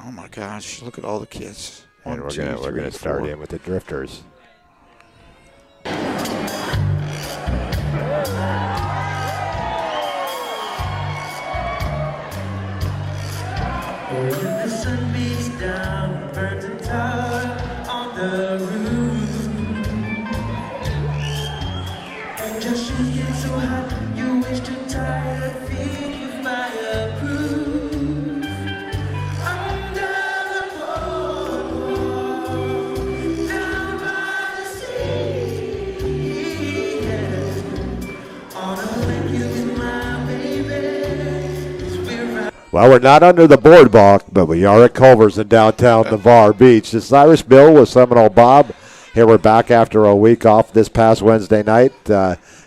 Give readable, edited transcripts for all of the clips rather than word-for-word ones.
Oh my gosh! Look at all the kids. And we're gonna start in with the Drifters. When the sun beats down, burns a tar on the roof, and your shoes get so hot, you wish to tie your feet with fireproof. Under the boardwalk, down by the sea, yeah. On a lake you with my baby, 'cause we're Well, we're not under the boardwalk, but we are at Culver's in downtown Navarre Beach. This is Irish Bill with Seminole Bob. Here we're back after a week off this past Wednesday night.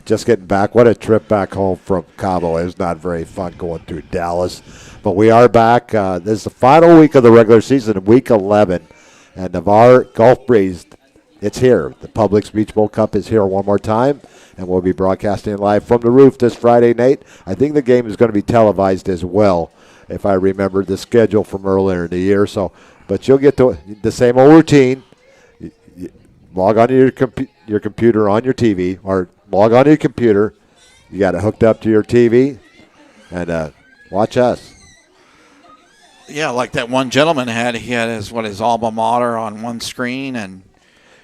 Just getting back. What a trip back home from Cabo. It was not very fun going through Dallas. But we are back. This is the final week of the regular season, week 11. And Navarre Gulf Breeze, it's here. The Publix Beach Bowl Cup is here one more time. And we'll be broadcasting live from the roof this Friday night. I think the game is going to be televised as well, if I remember the schedule from earlier in the year. So, but you'll get to the same old routine. You log on to your computer on your TV, or log on to your computer. You got it hooked up to your TV, and watch us. Yeah, like that one gentleman had. He had his alma mater on one screen, and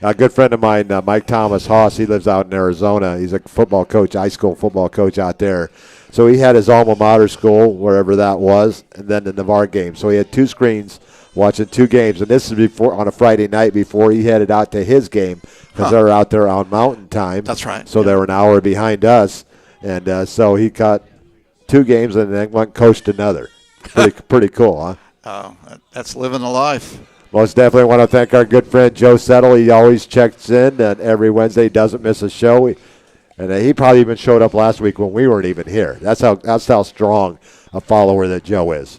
A good friend of mine, Mike Thomas Haas, he lives out in Arizona. He's a football coach, high school football coach out there. So he had his alma mater school, wherever that was, and then the Navarre game. So he had two screens watching two games. And this is before on a Friday night before he headed out to his game because they were out there on Mountain Time. That's right. So they were an hour behind us. And so he caught two games and then went and coached another. Pretty cool, huh? That's living the life. Most definitely want to thank our good friend Joe Settle. He always checks in and every Wednesday. He doesn't miss a show. And he probably even showed up last week when we weren't even here. That's how strong a follower that Joe is.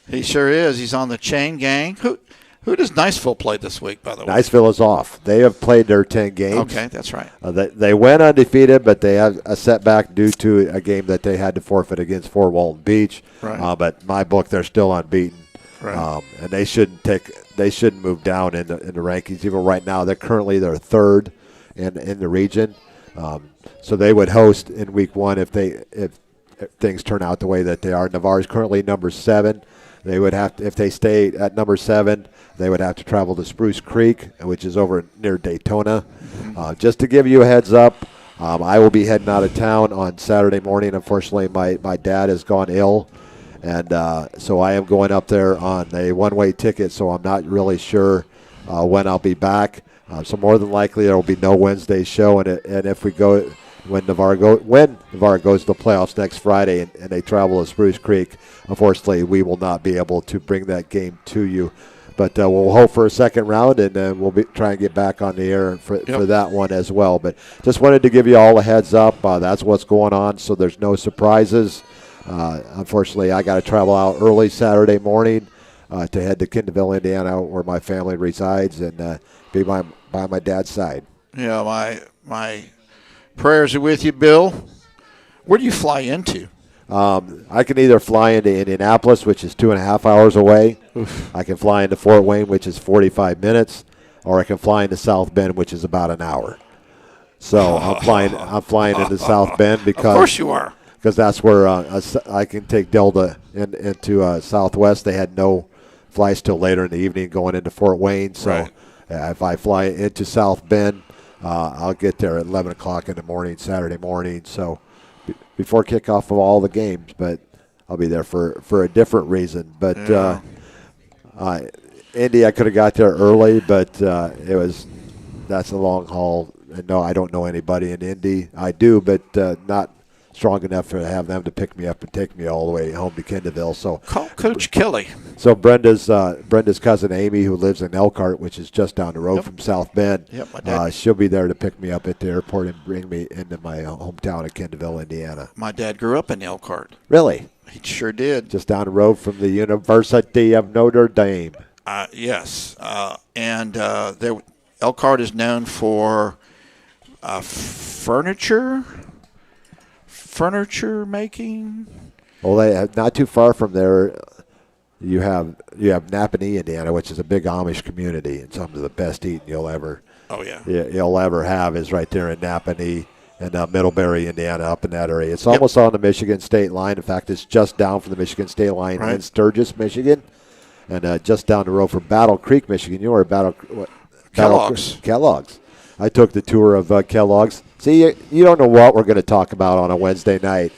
He sure is. He's on the chain gang. Who does Niceville play this week, by the way? Niceville is off. They have played their 10 games. Okay, that's right. They went undefeated, but they have a setback due to a game that they had to forfeit against Fort Walton Beach. Right. But in my book, they're still unbeaten. Right. And they shouldn't move down in the rankings. Even right now, they're third in the region. So they would host in week one if things turn out the way that they are. Navarre is currently number 7. They would have to, if they stay at number 7, they would have to travel to Spruce Creek, which is over near Daytona. Just to give you a heads up, I will be heading out of town on Saturday morning. Unfortunately, my dad has gone ill, and so I am going up there on a one-way ticket, so I'm not really sure when I'll be back. So more than likely there will be no Wednesday show, and if we go when Navarre goes to the playoffs next Friday and they travel to Spruce Creek, unfortunately we will not be able to bring that game to you. But we'll hope for a second round, and then we'll be trying to get back on the air for that one as well. But just wanted to give you all a heads up. That's what's going on, so there's no surprises. Unfortunately, I got to travel out early Saturday morning to head to Kendallville, Indiana, where my family resides, and be by my dad's side. Yeah, my prayers are with you, Bill. Where do you fly into? I can either fly into Indianapolis, which is 2.5 hours away. Oof. I can fly into Fort Wayne, which is 45 minutes, or I can fly into South Bend, which is about an hour. So I'm flying into South Bend because of course you are, because that's where I can take Delta into Southwest. They had no flights till later in the evening going into Fort Wayne. So right. If I fly into South Bend, I'll get there at 11 o'clock in the morning, Saturday morning. So before kickoff of all the games, but I'll be there for a different reason. But Indy, I could have got there early, but that's a long haul. And no, I don't know anybody in Indy. I do, but not strong enough to have them to pick me up and take me all the way home to Kendallville. So call Coach Kelly. So Brenda's cousin Amy, who lives in Elkhart, which is just down the road from South Bend, she'll be there to pick me up at the airport and bring me into my hometown of Kendallville, Indiana. My dad grew up in Elkhart. Really? He sure did. Just down the road from the University of Notre Dame. Yes, and Elkhart is known for furniture making. Well, they not too far from there. you have Napanee, Indiana, which is a big Amish community, and some of the best eating you'll ever have is right there in Napanee and Middlebury, Indiana, up in that area. It's almost on the Michigan state line. In fact, it's just down from the Michigan state line in Sturgis, Michigan, and just down the road from Battle Creek, Michigan. You know where Kellogg's. Kellogg's. I took the tour of Kellogg's. See, you don't know what we're going to talk about on a Wednesday night.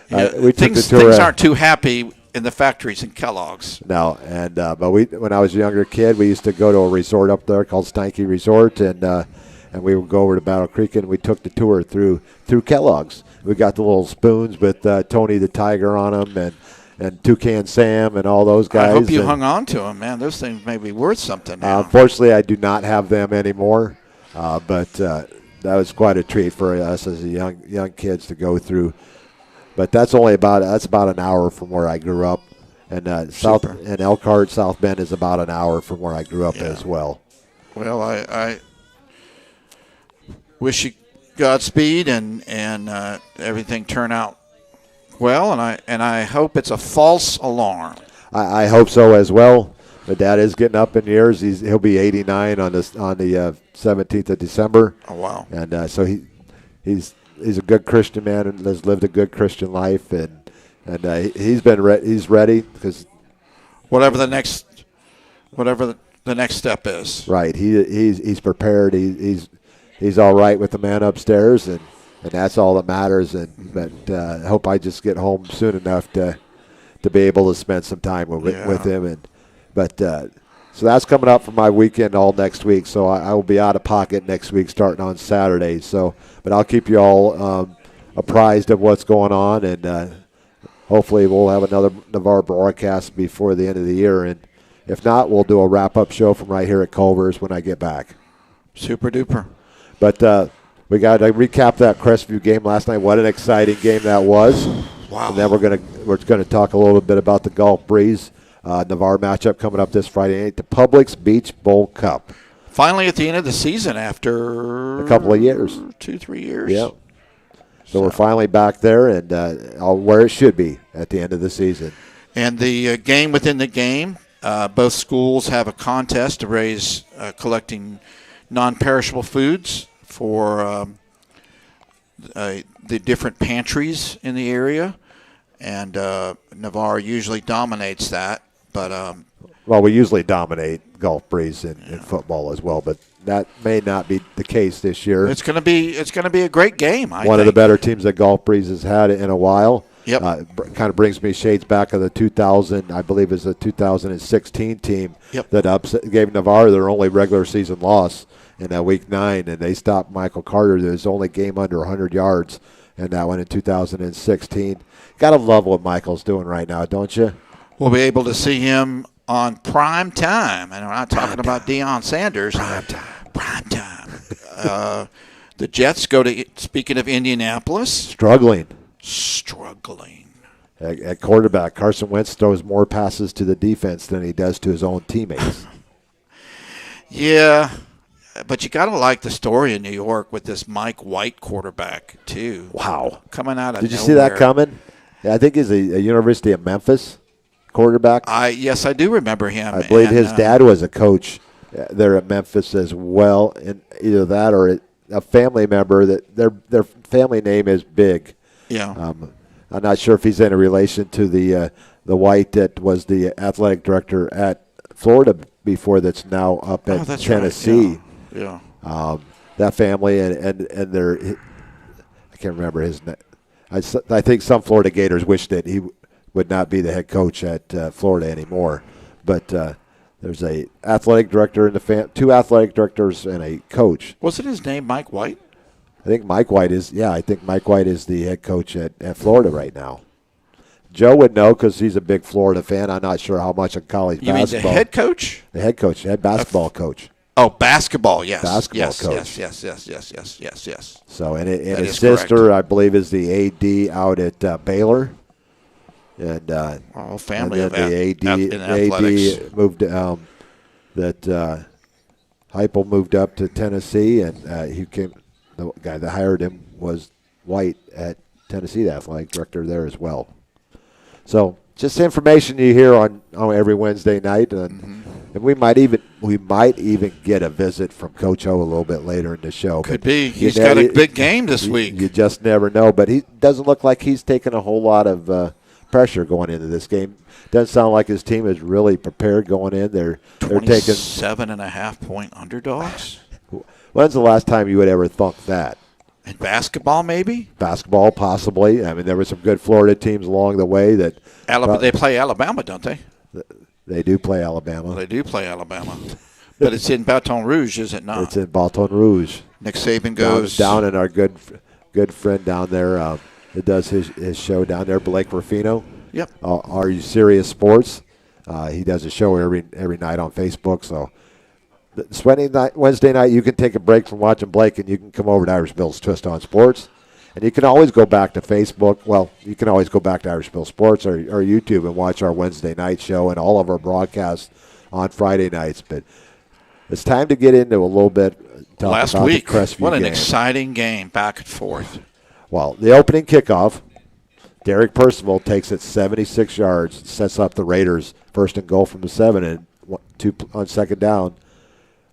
We took the tour. Things aren't too happy in the factories in Kellogg's. No, and but when I was a younger kid, we used to go to a resort up there called Steinke Resort, and we would go over to Battle Creek, and we took the tour through Kellogg's. We got the little spoons with Tony the Tiger on them, and Toucan Sam, and all those guys. I hope you hung on to them, man. Those things may be worth something now. Unfortunately, I do not have them anymore, but that was quite a treat for us as young kids to go through. But that's about an hour from where I grew up, and Elkhart, South Bend is about an hour from where I grew up as well. Well, I wish you Godspeed and everything turn out well, and I hope it's a false alarm. I hope so as well. My dad is getting up in years. He'll be 89 on the 17th of December. Oh wow! And so he's a good Christian man and has lived a good Christian life, and he's ready because whatever the next step is. Right. He's prepared. He's all right with the man upstairs, and that's all that matters. But I hope I just get home soon enough to be able to spend some time with him. So that's coming up for my weekend all next week. So I will be out of pocket next week, starting on Saturday. But I'll keep you all apprised of what's going on, and hopefully we'll have another Navarre broadcast before the end of the year. And if not, we'll do a wrap-up show from right here at Culver's when I get back. Super duper. But we got to recap that Crestview game last night. What an exciting game that was! Wow. And then we're gonna talk a little bit about the Gulf Breeze Navarre matchup coming up this Friday night, the Publix Beach Bowl Cup. Finally, at the end of the season, after a couple of years, 2-3 years. Yeah. So we're finally back there and where it should be at the end of the season. And the game within the game, both schools have a contest to raise collecting non-perishable foods for the different pantries in the area, and Navarre usually dominates that. But well, we usually dominate Gulf Breeze in football as well, but that may not be the case this year. It's going to be a great game. I One think. of the better teams that Gulf Breeze has had in a while. Yep. Kind of brings me shades back of the 2000, I believe, is the 2016 team that gave Navarre their only regular season loss in Week 9, and they stopped Michael Carter. His only game under 100 yards, and that one in 2016. Got to love what Michael's doing right now, don't you? We'll be able to see him on prime time, and we're not talking about Deion Sanders. Prime time. The Jets go to, speaking of Indianapolis. Struggling. At quarterback, Carson Wentz throws more passes to the defense than he does to his own teammates. Yeah, but you got to like the story in New York with this Mike White quarterback, too. Wow. Coming out of Did you see that coming? Yeah, I think he's a University of Memphis quarterback. Yes, I do remember him. I believe his dad was a coach there at Memphis as well, and either that or a family member that their family name is big. Yeah. I'm not sure if he's in a relation to the White that was the athletic director at Florida before, that's now up at Tennessee. Right. Yeah. That family and their, I can't remember his name. I think some Florida Gators wish that he would not be the head coach at Florida anymore. But there's a athletic director in the two athletic directors and a coach. Wasn't his name Mike White? I think Mike White is. Yeah, I think Mike White is the head coach at Florida right now. Joe would know because he's a big Florida fan. I'm not sure how much of college basketball. You mean the head coach? The head coach, the head basketball coach. Oh, basketball, yes. Basketball coach. Yes. So, and his sister, correct, I believe, is the AD out at Baylor. And family and of the AD moved that Heupel moved up to Tennessee, and he came. The guy that hired him was White at Tennessee, the athletic director there as well. So just information you hear on every Wednesday night, and we might even get a visit from Coach O a little bit later in the show. Could But be. He's got a big game this week. You just never know. But he doesn't look like he's taking a whole lot of pressure going into this game. Doesn't sound like his team is really prepared going in. They're taking 27.5-point underdogs. When's the last time you would ever thunk that? In basketball, maybe? Basketball, possibly. I mean, there were some good Florida teams along the way that They play Alabama, don't they? they do play Alabama. They do play Alabama. But it's in Baton Rouge, is it not? It's in Baton Rouge. Nick Saban goes down, and our good friend down there that does his show down there, Blake Ruffino. Yep. Are You Serious Sports? He does a show every night on Facebook. So Wednesday night, you can take a break from watching Blake, and you can come over to Irish Bill's Twist on Sports. And you can always go back to Facebook. Well, you can always go back to Irish Bill Sports or YouTube and watch our Wednesday night show and all of our broadcasts on Friday nights. But it's time to get into a little bit. Last about week, the Crestview what an game. exciting game, back and forth. Well, the opening kickoff, Derek Percival takes it 76 yards, sets up the Raiders first and goal from the 7, and on second down,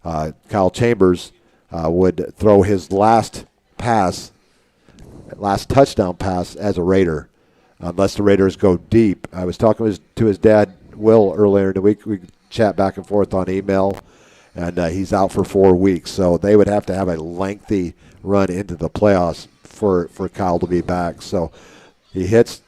Kyle Chambers would throw his last touchdown pass as a Raider, unless the Raiders go deep. I was talking to his dad, Will, earlier in the week. We chat back and forth on email, and he's out for 4 weeks. So they would have to have a lengthy run into the playoffs for Kyle to be back. So he hits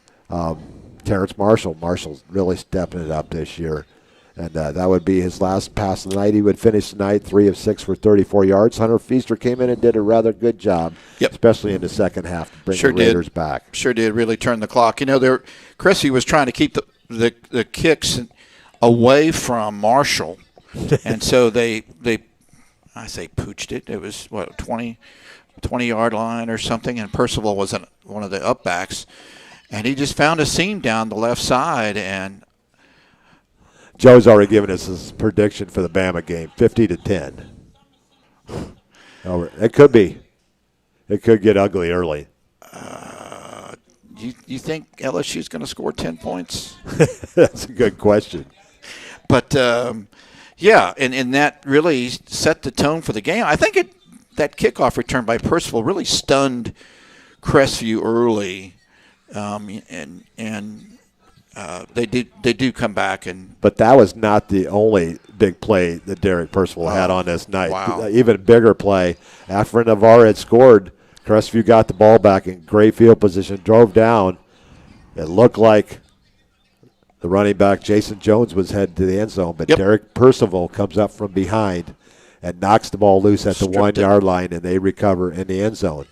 Terrence Marshall. Marshall's really stepping it up this year. And that would be his last pass of the night. He would finish the night 3 of 6 for 34 yards. Hunter Feaster came in and did a rather good job, especially in the second half, to bring the Raiders back. Sure did. Really turn the clock. You know, Chrissy was trying to keep the kicks away from Marshall, and so they I say pooched it. It was, 20-yard line or something, and Percival was one of the upbacks, and he just found a seam down the left side, and Joe's already given us his prediction for the Bama game, 50-10. It could be. It could get ugly early. You think LSU's going to score 10 points? That's a good question. But, yeah, and that really set the tone for the game. I think that kickoff return by Percival really stunned Crestview early, and they do come back. But that was not the only big play that Derek Percival had on this night. Wow. Even bigger play. After Navarre had scored, Crestview got the ball back in great field position, drove down. It looked like the running back, Jason Jones, was headed to the end zone, but Derek Percival comes up from behind and knocks the ball loose at the 1-yard line, and they recover in the end zone.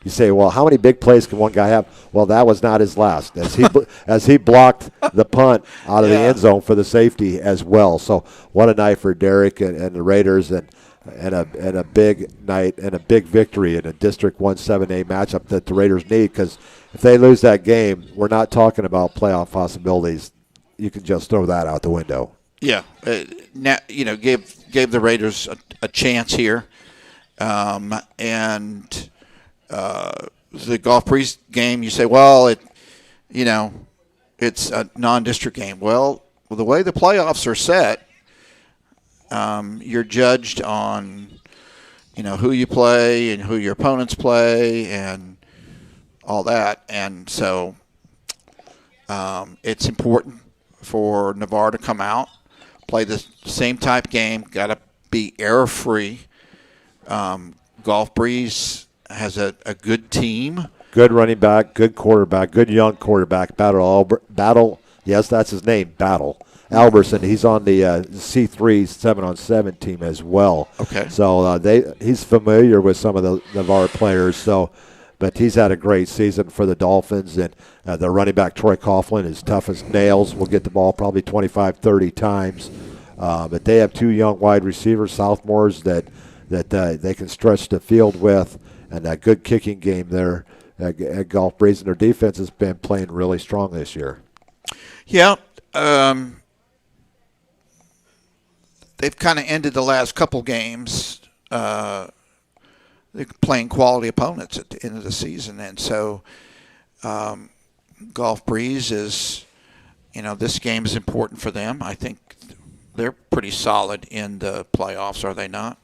You say, well, how many big plays can one guy have? Well, that was not his last, as he blocked the punt out of the end zone for the safety as well. So what a night for Derek and the Raiders, and a big night and a big victory in a District 1-7A matchup that the Raiders need, because if they lose that game, we're not talking about playoff possibilities. You can just throw that out the window. Yeah, now, gave the Raiders a chance here, and the Gulf Breeze game. You say, well, it's a non-district game. Well, the way the playoffs are set, you're judged on, who you play and who your opponents play and all that, and so it's important for Navarre to come out, play the same type game, got to be error-free. Gulf Breeze has a good team. Good running back, good quarterback, good young quarterback. Battle, yes, that's his name, Battle. Alberson, he's on the C3 7-on-7 team as well. Okay. So he's familiar with some of the Navarre players. But he's had a great season for the Dolphins, and the running back Troy Coughlin is tough as nails. Will get the ball probably 25, 30 times. But they have 2 young wide receivers, sophomores that they can stretch the field with, and a good kicking game there at Gulf Breeze. And their defense has been playing really strong this year. Yeah. They've kind of ended the last couple games. They're playing quality opponents at the end of the season, and so Gulf Breeze is, this game is important for them. I think they're pretty solid in the playoffs, are they not?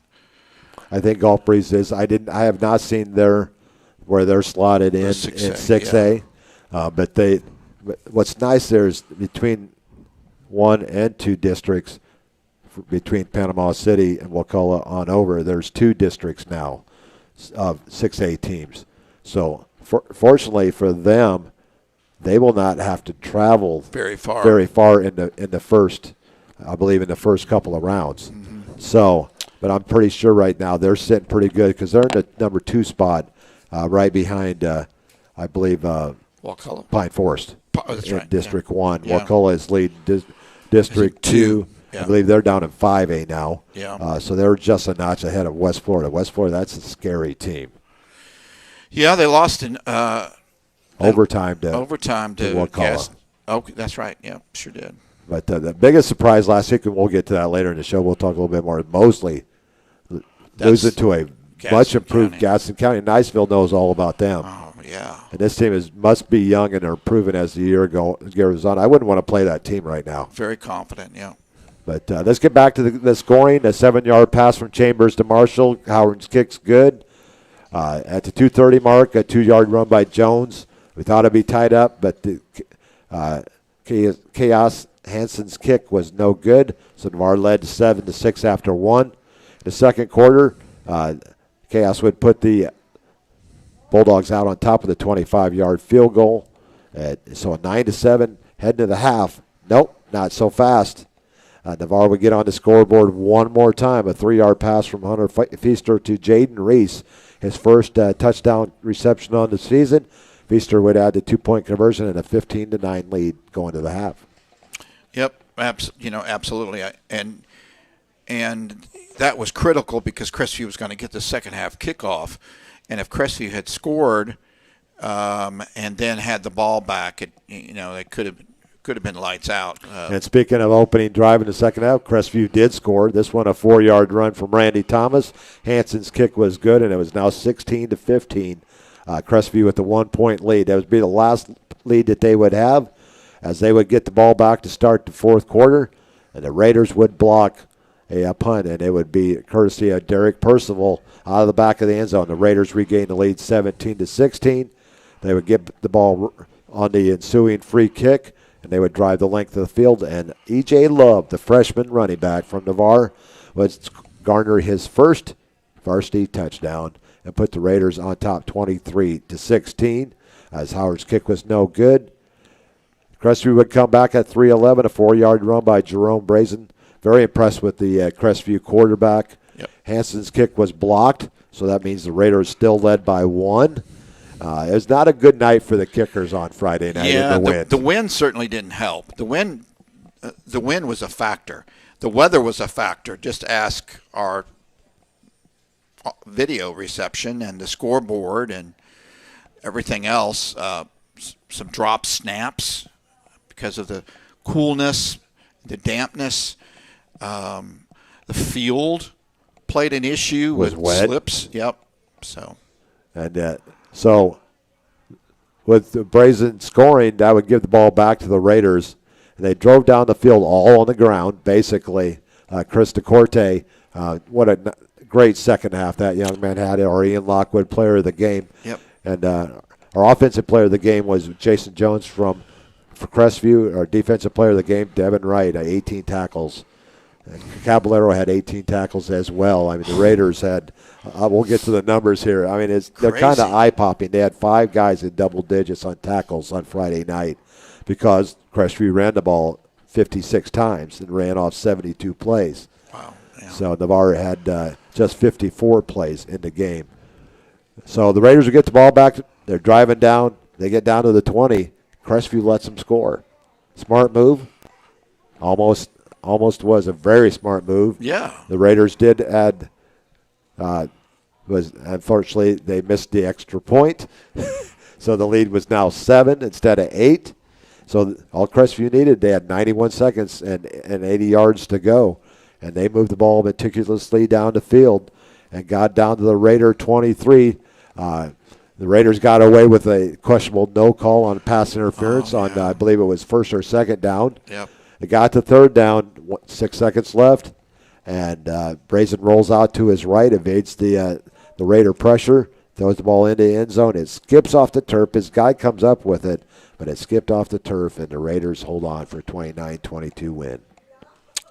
I think Gulf Breeze is. I have not seen where they're slotted in 6A. But what's nice there is between 1 and 2 districts, between Panama City and Wakulla on over, there's 2 districts now of 6A teams. So fortunately for them, they will not have to travel very far in the first, I believe, in the first couple of rounds. Mm-hmm. So, but I'm pretty sure right now they're sitting pretty good because they're in the number 2 spot, right behind, I believe, Wakulla. Pine Forest That's in right. District 1. Yeah. Wakulla is leading District 2. Yeah. I believe they're down in 5A now. Yeah. So they're just a notch ahead of West Florida. West Florida, that's a scary team. Yeah, they lost in overtime to Wakulla. Oh, that's right. Yeah, sure did. But the biggest surprise last week, and we'll get to that later in the show, we'll talk a little bit more, Mosley losing to a much improved Gadsden County. Niceville knows all about them. Oh, yeah. And this team must be young and they're improving as the year goes on. I wouldn't want to play that team right now. Very confident, yeah. But let's get back to the scoring. A 7-yard pass from Chambers to Marshall. Howard's kick's good. At the 2:30 mark, a 2-yard run by Jones. We thought it'd be tied up, but the Chaos Hansen's kick was no good. So Navarre led 7-6 after 1. In the second quarter, Chaos would put the Bulldogs out on top of the 25-yard field goal. So a 9-7 heading to the half. Nope, not so fast. Navarre would get on the scoreboard one more time. A 3-yard pass from Hunter Feaster to Jaden Reese. His first touchdown reception on the season. Feaster would add the 2-point conversion and a 15-9 lead going to the half. Yep, absolutely. And that was critical because Crestview was going to get the second half kickoff. And if Crestview had scored and then had the ball back, it could have been lights out. And speaking of opening drive in the second half, Crestview did score. This one a 4-yard run from Randy Thomas. Hansen's kick was good, and it was now 16-15. Crestview with the 1-point lead. That would be the last lead that they would have as they would get the ball back to start the fourth quarter, and the Raiders would block a punt, and it would be courtesy of Derek Percival out of the back of the end zone. The Raiders regained the lead 17-16. They would get the ball on the ensuing free kick, and they would drive the length of the field, and E.J. Love, the freshman running back from Navarre, would garner his first varsity touchdown and put the Raiders on top 23-16 as Howard's kick was no good. Crestview would come back at 3:11, a 4-yard run by Jerome Brazen. Very impressed with the Crestview quarterback. Yep. Hansen's kick was blocked, so that means the Raiders still led by 1. It was not a good night for the kickers on Friday night in the wind. The wind certainly didn't help. The wind was a factor. The weather was a factor. Just ask our video reception and the scoreboard and everything else. Some drop snaps because of the coolness, the dampness. The field played an issue Was with wet. slips. Yep. So with the Brazen scoring, that would give the ball back to the Raiders. And they drove down the field all on the ground, basically. Chris DeCorte, what a great second half that young man had. Our Ian Lockwood, player of the game. Yep. And our offensive player of the game was Jason Jones for Crestview. Our defensive player of the game, Devin Wright, 18 tackles. And Caballero had 18 tackles as well. I mean, the Raiders had, we'll get to the numbers here. I mean, they're kind of eye-popping. They had 5 guys in double digits on tackles on Friday night because Crestview ran the ball 56 times and ran off 72 plays. Wow. Yeah. So Navarre had just 54 plays in the game. So the Raiders will get the ball back. They're driving down. They get down to the 20. Crestview lets them score. Smart move. Almost was a very smart move. Yeah. The Raiders did add. Unfortunately they missed the extra point, so the lead was now 7 instead of 8. So all Crestview needed, they had 91 seconds and 80 yards to go, and they moved the ball meticulously down the field and got down to the Raider 23. The Raiders got away with a questionable no call on pass interference on, I believe it was first or second down. Yep. It got to third down, 6 seconds left, and Brazen rolls out to his right, evades the Raider pressure, throws the ball into the end zone. It skips off the turf. His guy comes up with it, but it skipped off the turf, and the Raiders hold on for a 29-22 win.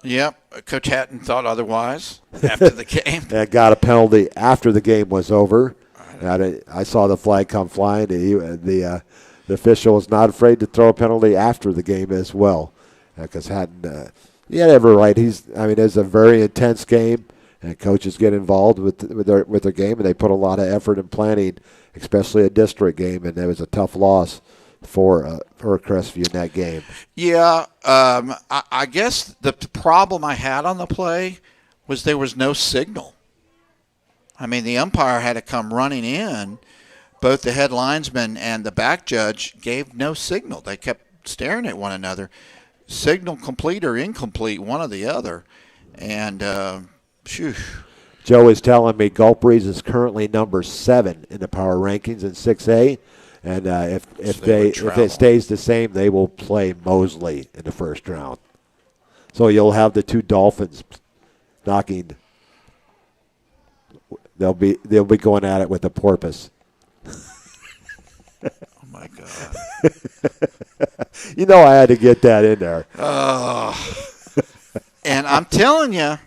Yep. Coach Hatton thought otherwise after the game. And got a penalty after the game was over. I saw the flag come flying. The official was not afraid to throw a penalty after the game as well, because Hatton, he had every right. It's a very intense game, and coaches get involved with their game, and they put a lot of effort in planning, especially a district game, and it was a tough loss for Crestview in that game. Yeah, I guess the problem I had on the play was there was no signal. I mean, the umpire had to come running in. Both the head linesman and the back judge gave no signal. They kept staring at one another. Signal complete or incomplete, one or the other. And, Joe is telling me Gulf Breeze is currently number 7 in the power rankings in 6A. And if it stays the same, they will play Mosley in the first round. So you'll have the two Dolphins knocking. They'll be going at it with a porpoise. Oh my God! I had to get that in there. And I'm telling you,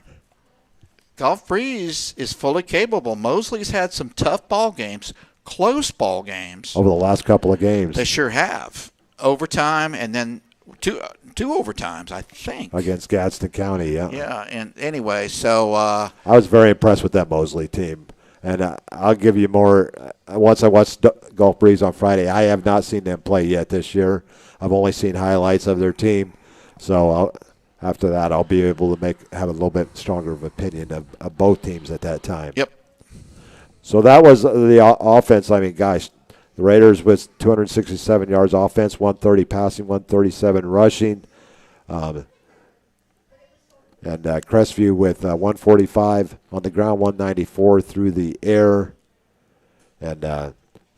Gulf Breeze is fully capable. Mosley's had some tough ball games, close ball games over the last couple of games. They sure have. Overtime and then two overtimes, I think, against Gadsden County. Yeah, and anyway, so I was very impressed with that Mosley team, and I'll give you more. Once I watched Gulf Breeze on Friday, I have not seen them play yet this year. I've only seen highlights of their team, so after that, I'll be able to have a little bit stronger of opinion of both teams at that time. Yep. So that was the offense. I mean, gosh, the Raiders with 267 yards offense, 130 passing, 137 rushing. And Crestview with 145 on the ground, 194 through the air, and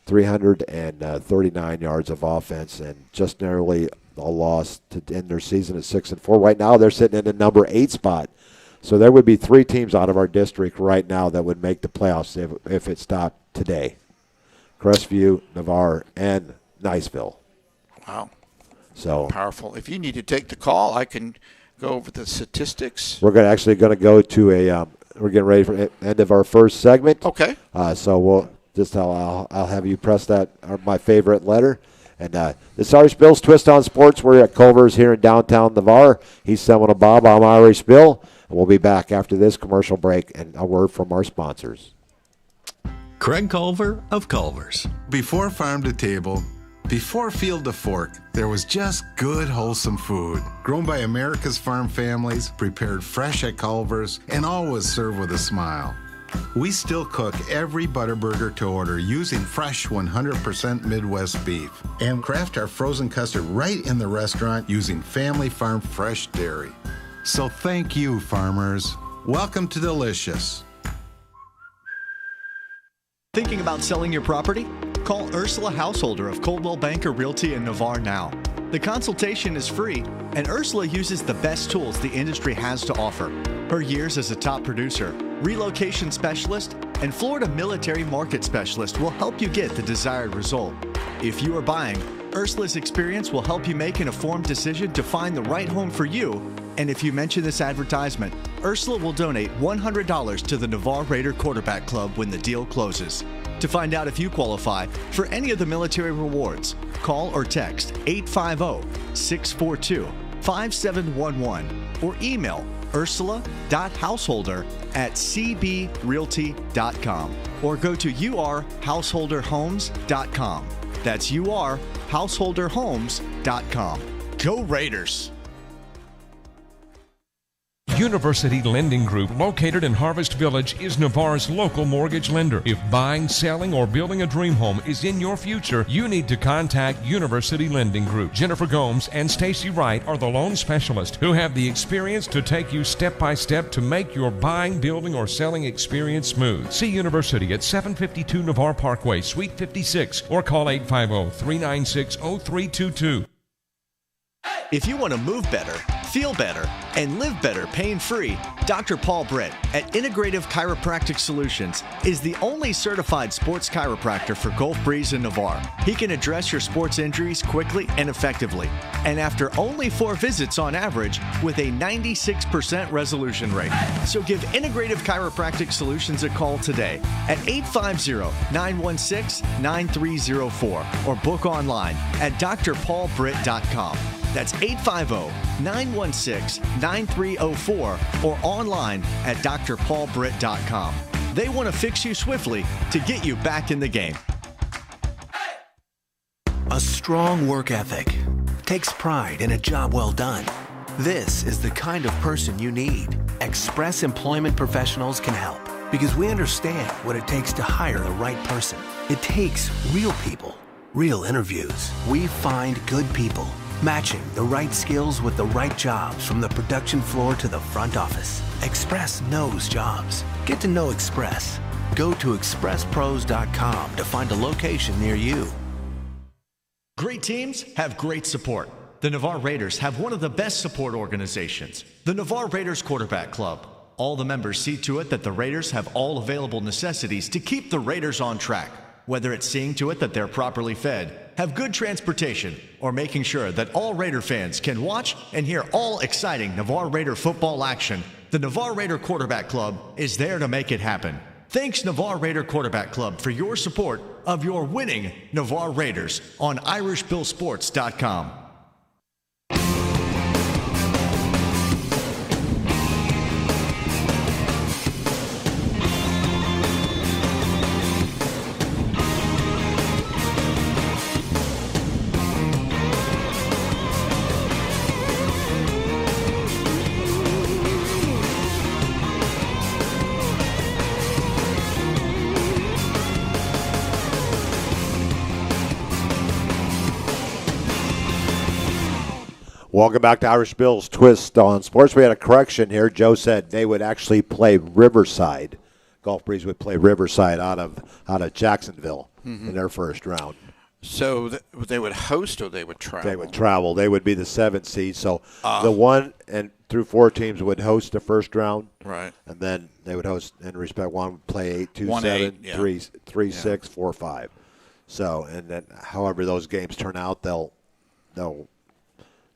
339 yards of offense, and just narrowly a loss to end their season at 6-4. Right now, they're sitting in the number 8 spot. So there would be 3 teams out of our district right now that would make the playoffs if it stopped today: Crestview, Navarre, and Niceville. Wow. So powerful. If you need to take the call, I can go over the statistics. We're going to go to we're getting ready for the end of our first segment. Okay. So we'll just I'll have you press that, my favorite letter. And this is Irish Bill's Twist on Sports. We're at Culver's here in downtown Navarre. He's Seminole Bob. I'm Irish Bill. And we'll be back after this commercial break and a word from our sponsors. Craig Culver of Culver's. Before farm to table, before field to fork, there was just good, wholesome food. Grown by America's farm families, prepared fresh at Culver's, and always served with a smile. We still cook every Butterburger to order using fresh 100% Midwest beef, and craft our frozen custard right in the restaurant using family farm fresh dairy. So thank you, farmers. Welcome to Delicious. Thinking about selling your property? Call Ursula Householder of Coldwell Banker Realty in Navarre now. The consultation is free, and Ursula uses the best tools the industry has to offer. Her years as a top producer, relocation specialist, and Florida military market specialist will help you get the desired result. If you are buying, Ursula's experience will help you make an informed decision to find the right home for you. And if you mention this advertisement, Ursula will donate $100 to the Navarre Raider Quarterback Club when the deal closes. To find out if you qualify for any of the military rewards, call or text 850-642-5711 or email ursula.householder@cbrealty.com or go to urhouseholderhomes.com. That's urhouseholderhomes.com. Go Raiders! University Lending Group, located in Harvest Village, is Navarre's local mortgage lender. If buying, selling, or building a dream home is in your future, you need to contact University Lending Group. Jennifer Gomes and Stacy Wright are the loan specialists who have the experience to take you step by step to make your buying, building, or selling experience smooth. See University at 752 Navarre Parkway, Suite 56, or call 850-396-0322. If you want to move better, feel better, and live better pain-free, Dr. Paul Britt at Integrative Chiropractic Solutions is the only certified sports chiropractor for Gulf Breeze and Navarre. He can address your sports injuries quickly and effectively, and after only 4 visits on average, with a 96% resolution rate. So give Integrative Chiropractic Solutions a call today at 850-916-9304 or book online at drpaulbritt.com. That's 850-916-9304 or online at drpaulbritt.com. They want to fix you swiftly to get you back in the game. A strong work ethic takes pride in a job well done. This is the kind of person you need. Express Employment Professionals can help because we understand what it takes to hire the right person. It takes real people, real interviews. We find good people, matching the right skills with the right jobs from the production floor to the front office. Express knows jobs. Get to know Express. Go to expresspros.com to find a location near you. Great teams have great support. The Navarre Raiders have one of the best support organizations, the Navarre Raiders Quarterback Club. All the members see to it that the Raiders have all available necessities to keep the Raiders on track. Whether it's seeing to it that they're properly fed, have good transportation, or making sure that all Raider fans can watch and hear all exciting Navarre Raider football action, the Navarre Raider Quarterback Club is there to make it happen. Thanks Navarre Raider Quarterback Club for your support of your winning Navarre Raiders on IrishBillSports.com. Welcome back to Irish Bill's Twist on Sports. We had a correction here. Joe said they would actually play Riverside. Gulf Breeze would play Riverside out of Jacksonville in their first round. So they would host or they would travel? They would travel. They would be the 7th seed. So the 1 and through 4 teams would host the first round. Right. And then they would host, in respect, 1 would play 8, 2, 1, 7, 8, yeah. 3, 6, 4, 5. So, and then however those games turn out,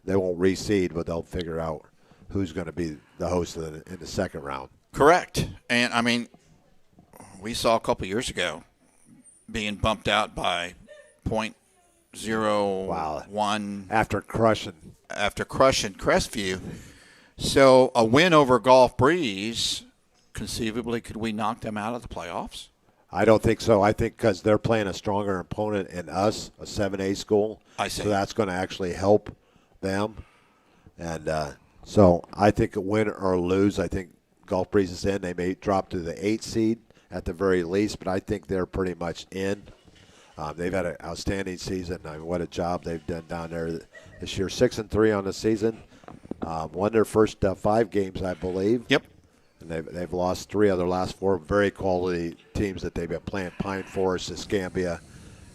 they won't reseed, but they'll figure out who's going to be the host in the second round. Correct. And, I mean, we saw a couple years ago being bumped out by .01. After crushing Crestview. So a win over Gulf Breeze, conceivably, could we knock them out of the playoffs? I don't think so. I think because they're playing a stronger opponent in us, a 7A school. I see. So that's going to actually help them. And so I think a win or lose, I think Gulf Breeze is in. They may drop to the 8th seed at the very least, but I think they're pretty much in. They've had an outstanding season. I mean, what a job they've done down there this year. 6-3 on the season. Won their first 5 games, I believe. Yep. And they've lost 3 of their last 4 very quality teams that they've been playing. Pine Forest, Escambia,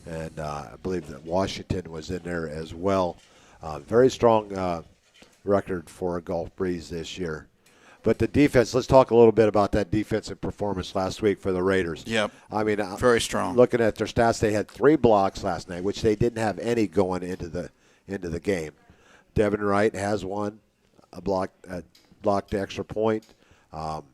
and I believe that Washington was in there as well. Very strong record for Gulf Breeze this year. But the defense, let's talk a little bit about that defensive performance last week for the Raiders. Yep. I mean, very strong. Looking at their stats, they had 3 blocks last night, which they didn't have any going into the game. Devin Wright has one, blocked the extra point. Kamal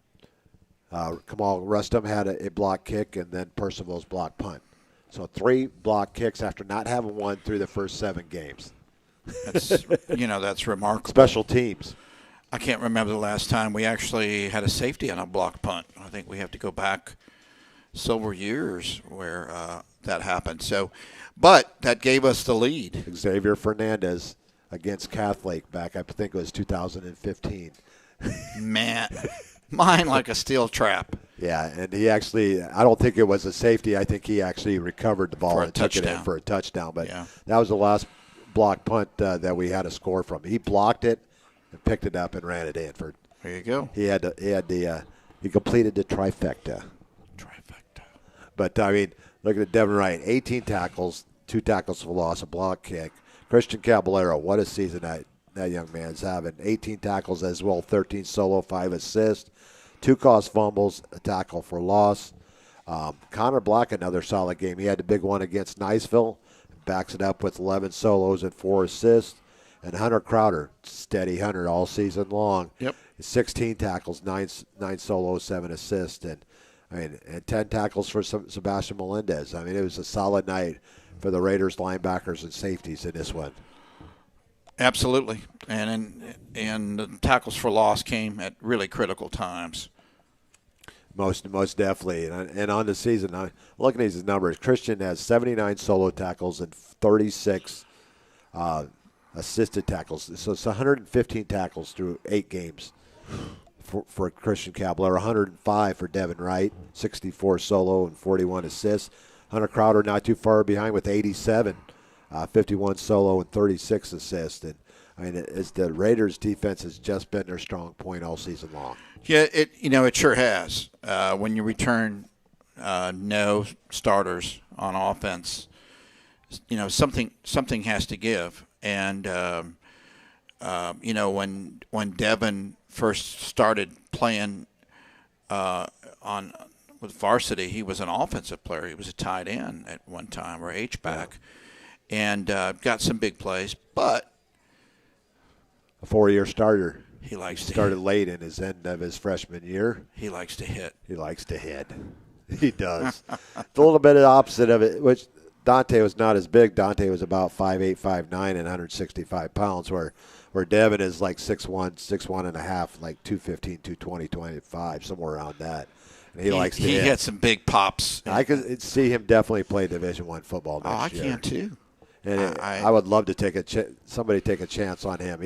Rustum had a block kick, and then Percival's block punt. So 3 block kicks after not having one through the first 7 games. That's remarkable. Special teams. I can't remember the last time we actually had a safety on a block punt. I think we have to go back several years where that happened. So, but that gave us the lead. Xavier Fernandez against Catholic back, I think it was 2015. Man, mine like a steel trap. Yeah, and he actually, I don't think it was a safety. I think he actually recovered the ball For a and took it in touchdown. for a touchdown. But Yeah. that was the last block punt that we had a score from. He blocked it and picked it up and ran it in. There you go. He completed the trifecta. But, I mean, look at Devin Wright, 18 tackles, 2 tackles for loss, a block kick. Christian Caballero, what a season that young man's having. 18 tackles as well, 13 solo, 5 assists, 2 caused fumbles, a tackle for loss. Connor Black, another solid game. He had the big one against Niceville, backs it up with 11 solos and 4 assists. And Hunter Crowder, steady Hunter all season long. Yep. 16 tackles, 9 solos, 7 assists, and 10 tackles for Sebastian Melendez. I mean, it was a solid night for the Raiders linebackers and safeties in this one. Absolutely, and the tackles for loss came at really critical times. Most definitely. And on the season, looking at these numbers, Christian has 79 solo tackles and 36 assisted tackles. So it's 115 tackles through 8 games for Christian Caballero, 105 for Devin Wright, 64 solo and 41 assists. Hunter Crowder not too far behind with 87, 51 solo and 36 assists. And it's the Raiders' defense has just been their strong point all season long. Yeah, it sure has. When you return no starters on offense, something has to give. And when Devin first started playing with varsity, he was an offensive player. He was a tight end at one time, or H-back, and got some big plays. But a 4-year starter. He likes to started hit. Late in his end of his freshman year. He likes to hit. He likes to hit. He does. It's a little bit of the opposite of it, which Dante was not as big. Dante was about 5'8", 5'9", and 165 pounds, where Devin is like 6'1", 6'1 and a half, like 215, 220, 225, somewhere around that. And he likes to hit. He had some big pops. I could see him definitely play Division I football next year. I can too. And I would love to take somebody take a chance on him.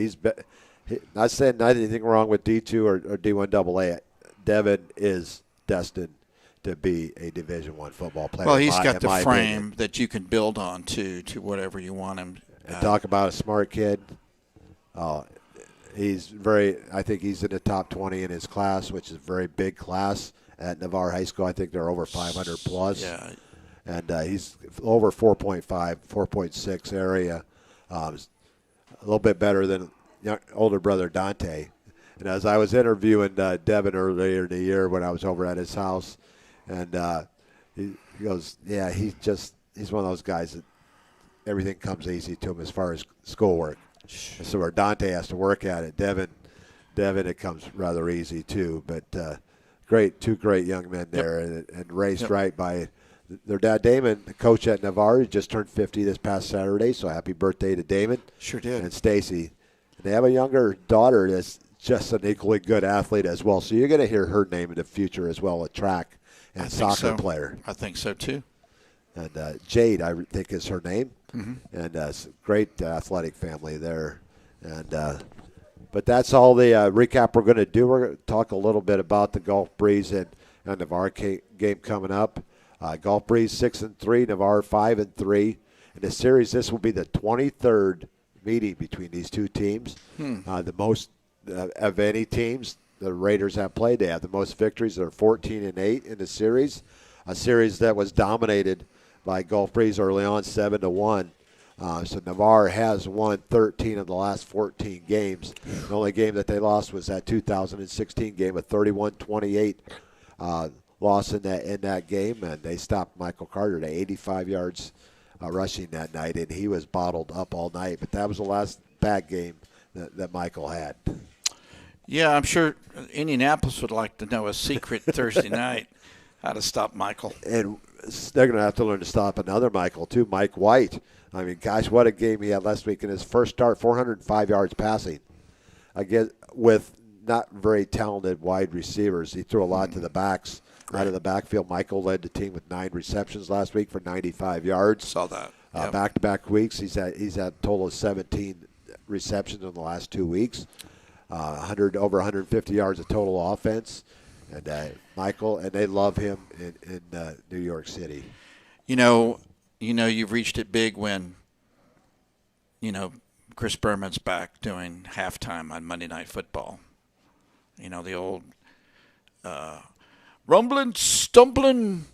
Not saying anything wrong with D2 or D1 AA. Devin is destined to be a Division I football player. Well, he's got the frame opinion. that you can build on to whatever you want him. And talk about a smart kid. I think he's in the top 20 in his class, which is a very big class at Navarre High School. I think they're over 500 plus. Yeah. And he's over 4.5, 4.6 area. A little bit better than older brother Dante. And as I was interviewing Devin earlier in the year when I was over at his house, and he goes, yeah, he's one of those guys that everything comes easy to him as far as schoolwork. So where Dante has to work at it, Devin, it comes rather easy too. But two great young men there, and raced right by their dad, Damon, the coach at Navarre, just turned 50 this past Saturday. So happy birthday to Damon. Sure did. And Stacy. They have a younger daughter that's just an equally good athlete as well. So you're going to hear her name in the future as well, a track and soccer player. I think so too. And Jade, I think, is her name. Mm-hmm. And it's a great athletic family there. And but that's all the recap we're going to do. We're going to talk a little bit about the Gulf Breeze and Navarre game coming up. Gulf Breeze 6-3, Navarre 5-3. In the series, this will be the 23rd meeting between these two teams. The most of any teams the Raiders have played. They have the most victories. They're 14-8 in the series. A series that was dominated by Gulf Breeze early on, 7-1. So Navarre has won 13 of the last 14 games. The only game that they lost was that 2016 game, a 31-28 loss in that game, and they stopped Michael Carter to 85 yards rushing that night, and he was bottled up all night. But that was the last bad game that Michael had. Yeah, I'm sure Indianapolis would like to know a secret Thursday night, how to stop Michael. And they're going to have to learn to stop another Michael, too, Mike White. I mean, gosh, what a game he had last week in his first start, 405 yards passing. Again, with not very talented wide receivers. He threw a lot to the backs. Out of the backfield, Michael led the team with 9 receptions last week for 95 yards. Saw that. Yep. Back-to-back weeks, he's had a total of 17 receptions in the last 2 weeks. over 150 yards of total offense. And Michael, and they love him in New York City. You've reached it big when, Chris Berman's back doing halftime on Monday Night Football. The old rumbling, stumbling,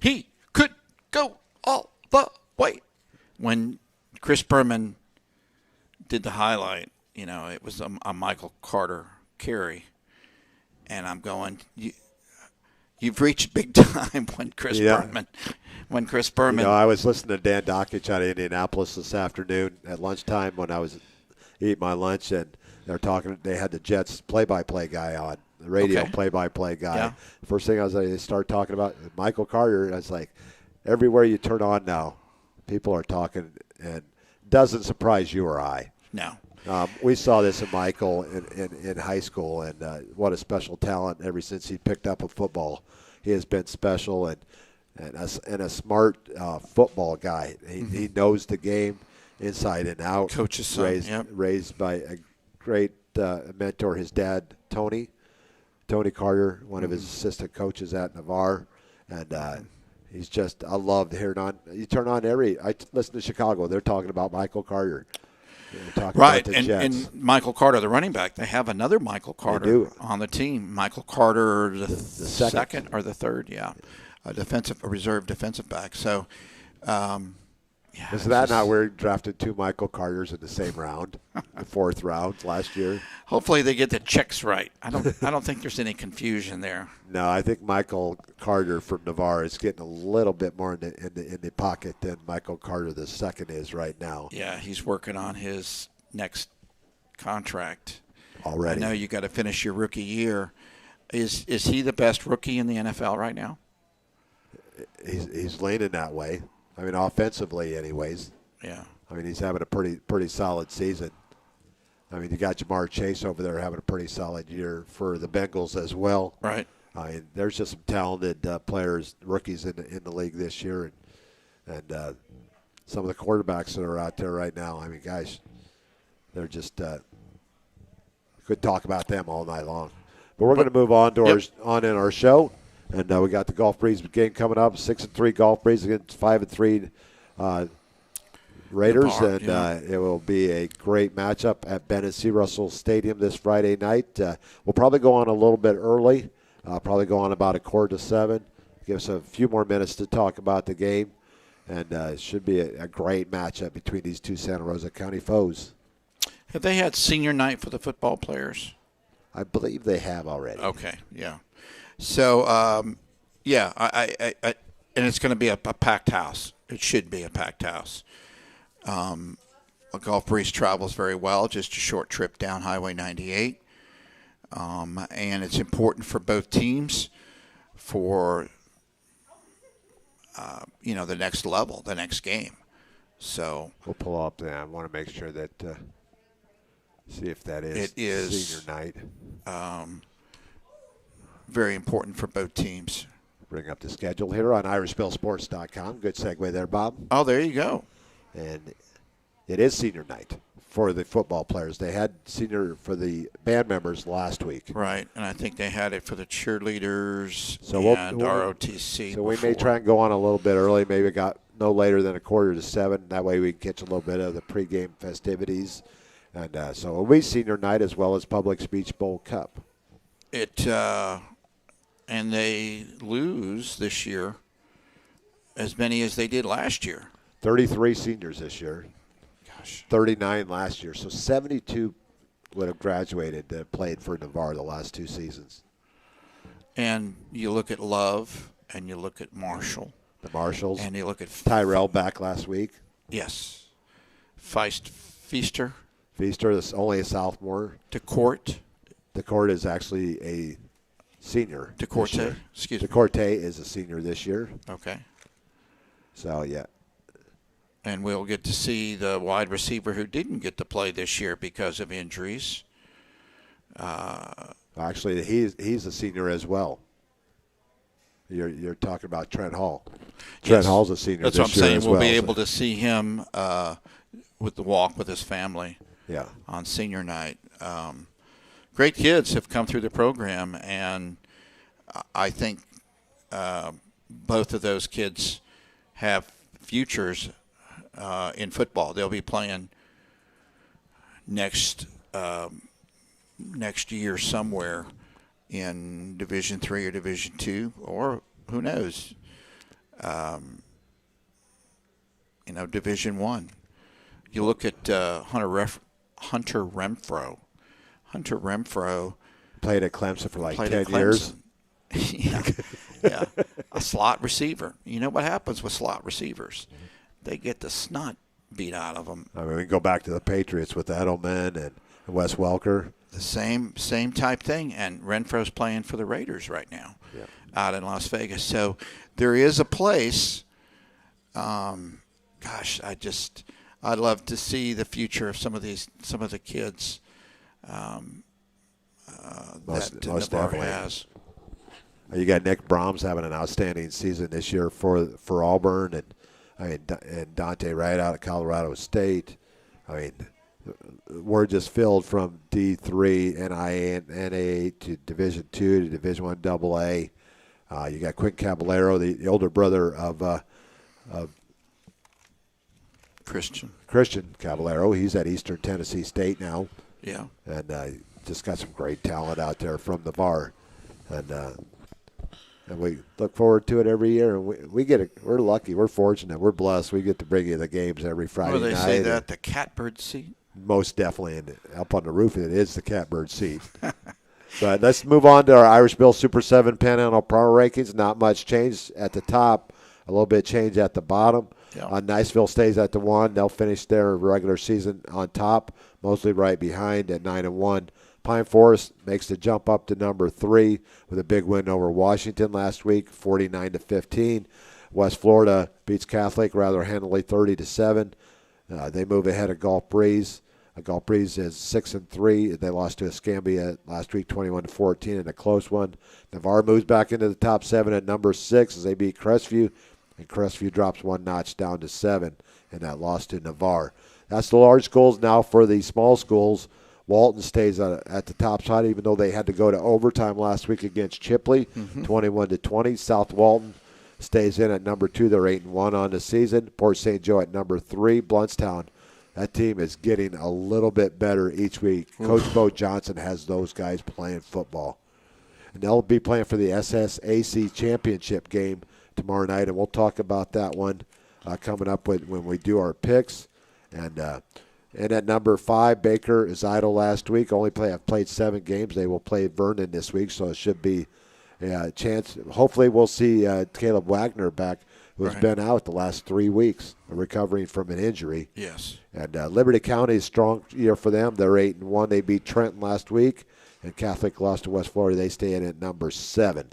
he could go all the way. When Chris Berman did the highlight, it was a Michael Carter carry. And I'm going, you've reached big time when Chris Berman. I was listening to Dan Dockich out of Indianapolis this afternoon at lunchtime when I was eating my lunch, and they're talking. They had the Jets play-by-play guy on, the radio play-by-play guy. Yeah. First thing they start talking about Michael Carter. I was like, everywhere you turn on now, people are talking, and it doesn't surprise you or I. No. We saw this in Michael in high school, and what a special talent. Ever since he picked up a football, he has been special and a smart football guy. He knows the game inside and out. Coach's son, raised by a great mentor, his dad, Tony Carter, one of his assistant coaches at Navarre, and he's just, I love hearing on. You turn on I listen to Chicago, they're talking about Michael Carter. Right, and Michael Carter, the running back, they have another Michael Carter on the team. Michael Carter, the second or the third, a reserve defensive back. So, is that not where he drafted two Michael Carters in the same round, the fourth round last year? Hopefully they get the checks right. I don't think there's any confusion there. No, I think Michael Carter from Navarre is getting a little bit more in the pocket than Michael Carter the second is right now. Yeah, he's working on his next contract already. I know you got to finish your rookie year. Is he the best rookie in the NFL right now? He's leaning that way. I mean, offensively, anyways. Yeah. I mean, he's having a pretty solid season. I mean, you got Jamar Chase over there having a pretty solid year for the Bengals as well. Right. I mean, there's just some talented players, rookies in the league this year, and some of the quarterbacks that are out there right now. I mean, guys, they're just could talk about them all night long. But we're going to move on to on in our show. And we got the Gulf Breeze game coming up, 6-3 Gulf Breeze against 5-3 Raiders, it will be a great matchup at Bennett C. Russell Stadium this Friday night. We'll probably go on a little bit early, probably go on about 6:45. Give us a few more minutes to talk about the game, and it should be a great matchup between these two Santa Rosa County foes. Have they had senior night for the football players? I believe they have already. Okay, yeah. So, and it's going to be a packed house. It should be a packed house. Gulf Breeze travels very well, just a short trip down Highway 98. And it's important for both teams for, the next level, the next game. So we'll pull up there. I want to make sure that, see if that is senior night. Very important for both teams. Bring up the schedule here on irishbillsports.com. Good segue there, Bob. Oh, there you go. And it is senior night for the football players. They had senior for the band members last week. Right, and I think they had it for the cheerleaders and ROTC. So we may try and go on a little bit early. Maybe got no later than 6:45. That way we can catch a little bit of the pregame festivities. And so it'll be senior night as well as Public Speech Bowl Cup. And they lose this year as many as they did last year. 33 seniors this year. Gosh. 39 last year. So 72 would have graduated that played for Navarre the last two seasons. And you look at Love and you look at Marshall. The Marshalls. And you look at Tyrell back last week. Yes. Feaster. Feaster is only a sophomore. DeCourt. DeCourt is actually a senior. DeCourte, excuse me. DeCourte is a senior this year. Okay. So, yeah. And we'll get to see the wide receiver who didn't get to play this year because of injuries. Actually, he's a senior as well. You're talking about Trent Hall. Trent Hall's a senior this year as well. That's what I'm saying. We'll be able to see him with the walk with his family. Yeah. On senior night. great kids have come through the program, and I think both of those kids have futures in football. They'll be playing next year somewhere in Division III or Division II, or who knows, Division I. You look at Hunter Renfro. Hunter Renfro played at Clemson for like played 10 at years. yeah, a slot receiver. You know what happens with slot receivers? They get the snot beat out of them. I mean, we can go back to the Patriots with Edelman and Wes Welker. The same type thing, and Renfro's playing for the Raiders right now, out in Las Vegas. So there is a place. I'd love to see the future of some of the kids Most that Navarre definitely. has. You got Nick Brahms having an outstanding season this year for Auburn, and Dante Wright out of Colorado State. I mean, we're just filled from D3, NIA, NAA to Division II to Division I AA. You got Quentin Caballero, the older brother of Christian Caballero. He's at Eastern Tennessee State now. Yeah. And just got some great talent out there from the VAR. And we look forward to it every year. And we get it. We're lucky. We're fortunate. We're blessed. We get to bring you the games every Friday Well, they night. say that the catbird seat. Most definitely. And up on the roof, it is the catbird seat. But let's move on to our Irish Bill Super 7 Panhandle Power Rankings. Not much change at the top. A little bit change at the bottom. Yeah. Niceville stays at the 1. They'll finish their regular season on top, mostly right behind at 9-1. Pine Forest makes the jump up to number 3 with a big win over Washington last week, 49-15. West Florida beats Catholic rather handily, 30-7. They move ahead of Gulf Breeze. Gulf Breeze is 6-3. They lost to Escambia last week, 21-14, in a close one. Navarre moves back into the top 7 at number 6 as they beat Crestview, and Crestview drops one notch down to 7 in that loss to Navarre. That's the large schools. Now for the small schools, Walton stays at the top side, even though they had to go to overtime last week against Chipley, 21-20. South Walton stays in at number 2. They're 8-1 on the season. Port St. Joe at number 3. Bluntstown, that team is getting a little bit better each week. Coach Bo Johnson has those guys playing football. And they'll be playing for the SSAC championship game tomorrow night, and we'll talk about that one coming up when we do our picks. And at number 5, Baker is idle last week. Have played 7 games. They will play Vernon this week, so it should be a chance. Hopefully we'll see Caleb Wagner back, who's been out the last 3 weeks, recovering from an injury. Yes. And Liberty County is a strong year for them. They're 8-1. They beat Trenton last week, and Catholic lost to West Florida. They stay in at number 7.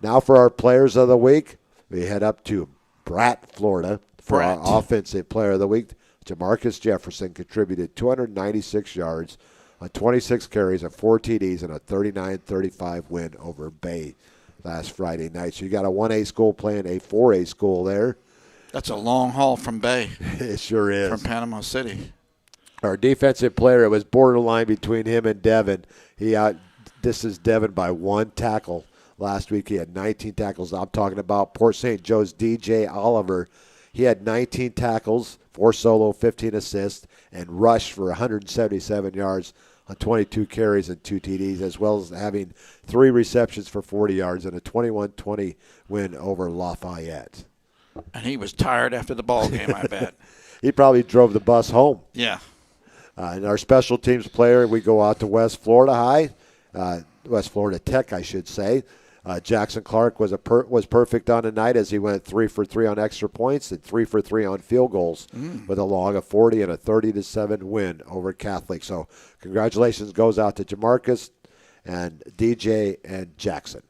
Now for our players of the week, we head up to Bratt, Florida, for our offensive player of the week. Jamarcus Jefferson contributed 296 yards on 26 carries and 4 TDs in a 39-35 win over Bay last Friday night. So you got a 1A school playing a 4A school there. That's a long haul from Bay. It sure is. From Panama City. Our defensive player, it was borderline between him and Devin. This is Devin by 1 tackle. Last week he had 19 tackles. I'm talking about Port St. Joe's DJ Oliver. He had 19 tackles, 4 solo, 15 assists, and rushed for 177 yards on 22 carries and 2 TDs, as well as having 3 receptions for 40 yards and a 21-20 win over Lafayette. And he was tired after the ball game, I bet. He probably drove the bus home. Yeah. And our special teams player, we go out to West Florida High, West Florida Tech, I should say. Jackson Clark was perfect on the night as he went 3 for 3 on extra points and 3 for 3 on field goals with a log of 40 and a 30-7 win over Catholic. So congratulations goes out to Jamarcus and DJ and Jackson.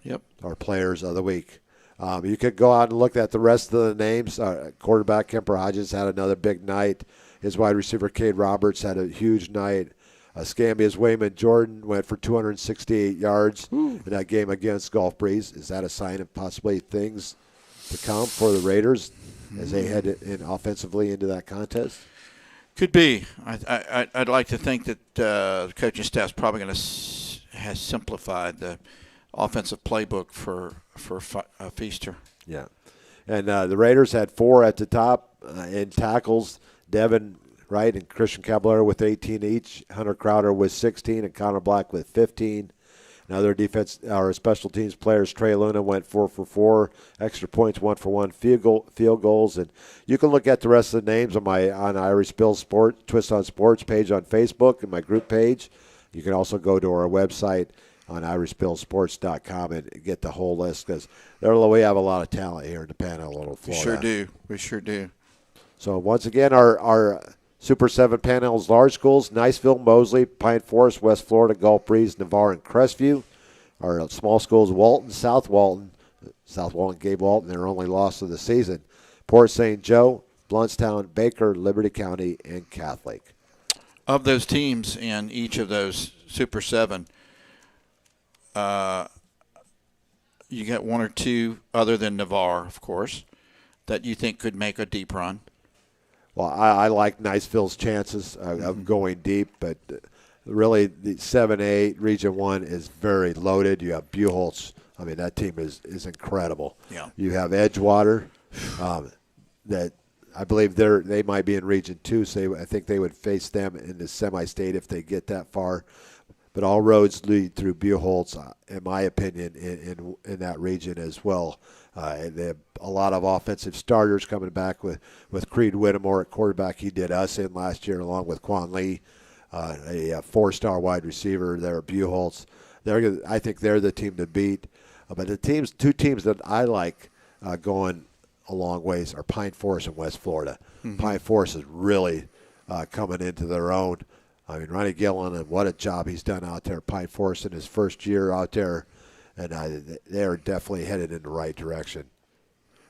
Yep. Our players of the week. You could go out and look at the rest of the names. Quarterback Kemper Hodges had another big night. His wide receiver Cade Roberts had a huge night. Scambia's Wayman Jordan went for 268 yards in that game against Gulf Breeze. Is that a sign of possibly things to come for the Raiders as they head in offensively into that contest? Could be. I'd like to think that the coaching staff's probably going to has simplified the offensive playbook for Feaster. Yeah. And the Raiders had 4 at the top in tackles. Devin Wright and Christian Caballero with 18 each. Hunter Crowder with 16 and Connor Black with 15. And other defense, our special teams players, Trey Luna went 4 for 4, extra points 1 for 1, field goals. And you can look at the rest of the names on Irish Bill Sport Twist on Sports page on Facebook and my group page. You can also go to our website on irishbillsports.com and get the whole list, because we have a lot of talent here in the Panhandle of Florida. We sure do. So once again, our Super 7 Panhandle's large schools: Niceville, Mosley, Pine Forest, West Florida, Gulf Breeze, Navarre, and Crestview. Our small schools: Walton, South Walton, Gabe Walton, their only loss of the season. Port St. Joe, Blountstown, Baker, Liberty County, and Catholic. Of those teams in each of those Super 7, you got 1 or 2, other than Navarre, of course, that you think could make a deep run? Well, I like Niceville's chances of going deep, but really the 7A Region 1 is very loaded. You have Buchholz. I mean, that team is incredible. Yeah. You have Edgewater that I believe they might be in Region 2, so I think they would face them in the semi-state if they get that far. But all roads lead through Buchholz, in my opinion, in that region as well. And they have a lot of offensive starters coming back with Creed Whittemore at quarterback. He did us in last year along with Quan Lee, a 4-star wide receiver there at Buchholz. I think they're the team to beat. But the 2 teams that I like going a long ways are Pine Forest and West Florida. Mm-hmm. Pine Forest is really coming into their own. I mean, Ronnie Gillen, and what a job he's done out there at Pine Forest in his first year out there. And they're definitely headed in the right direction.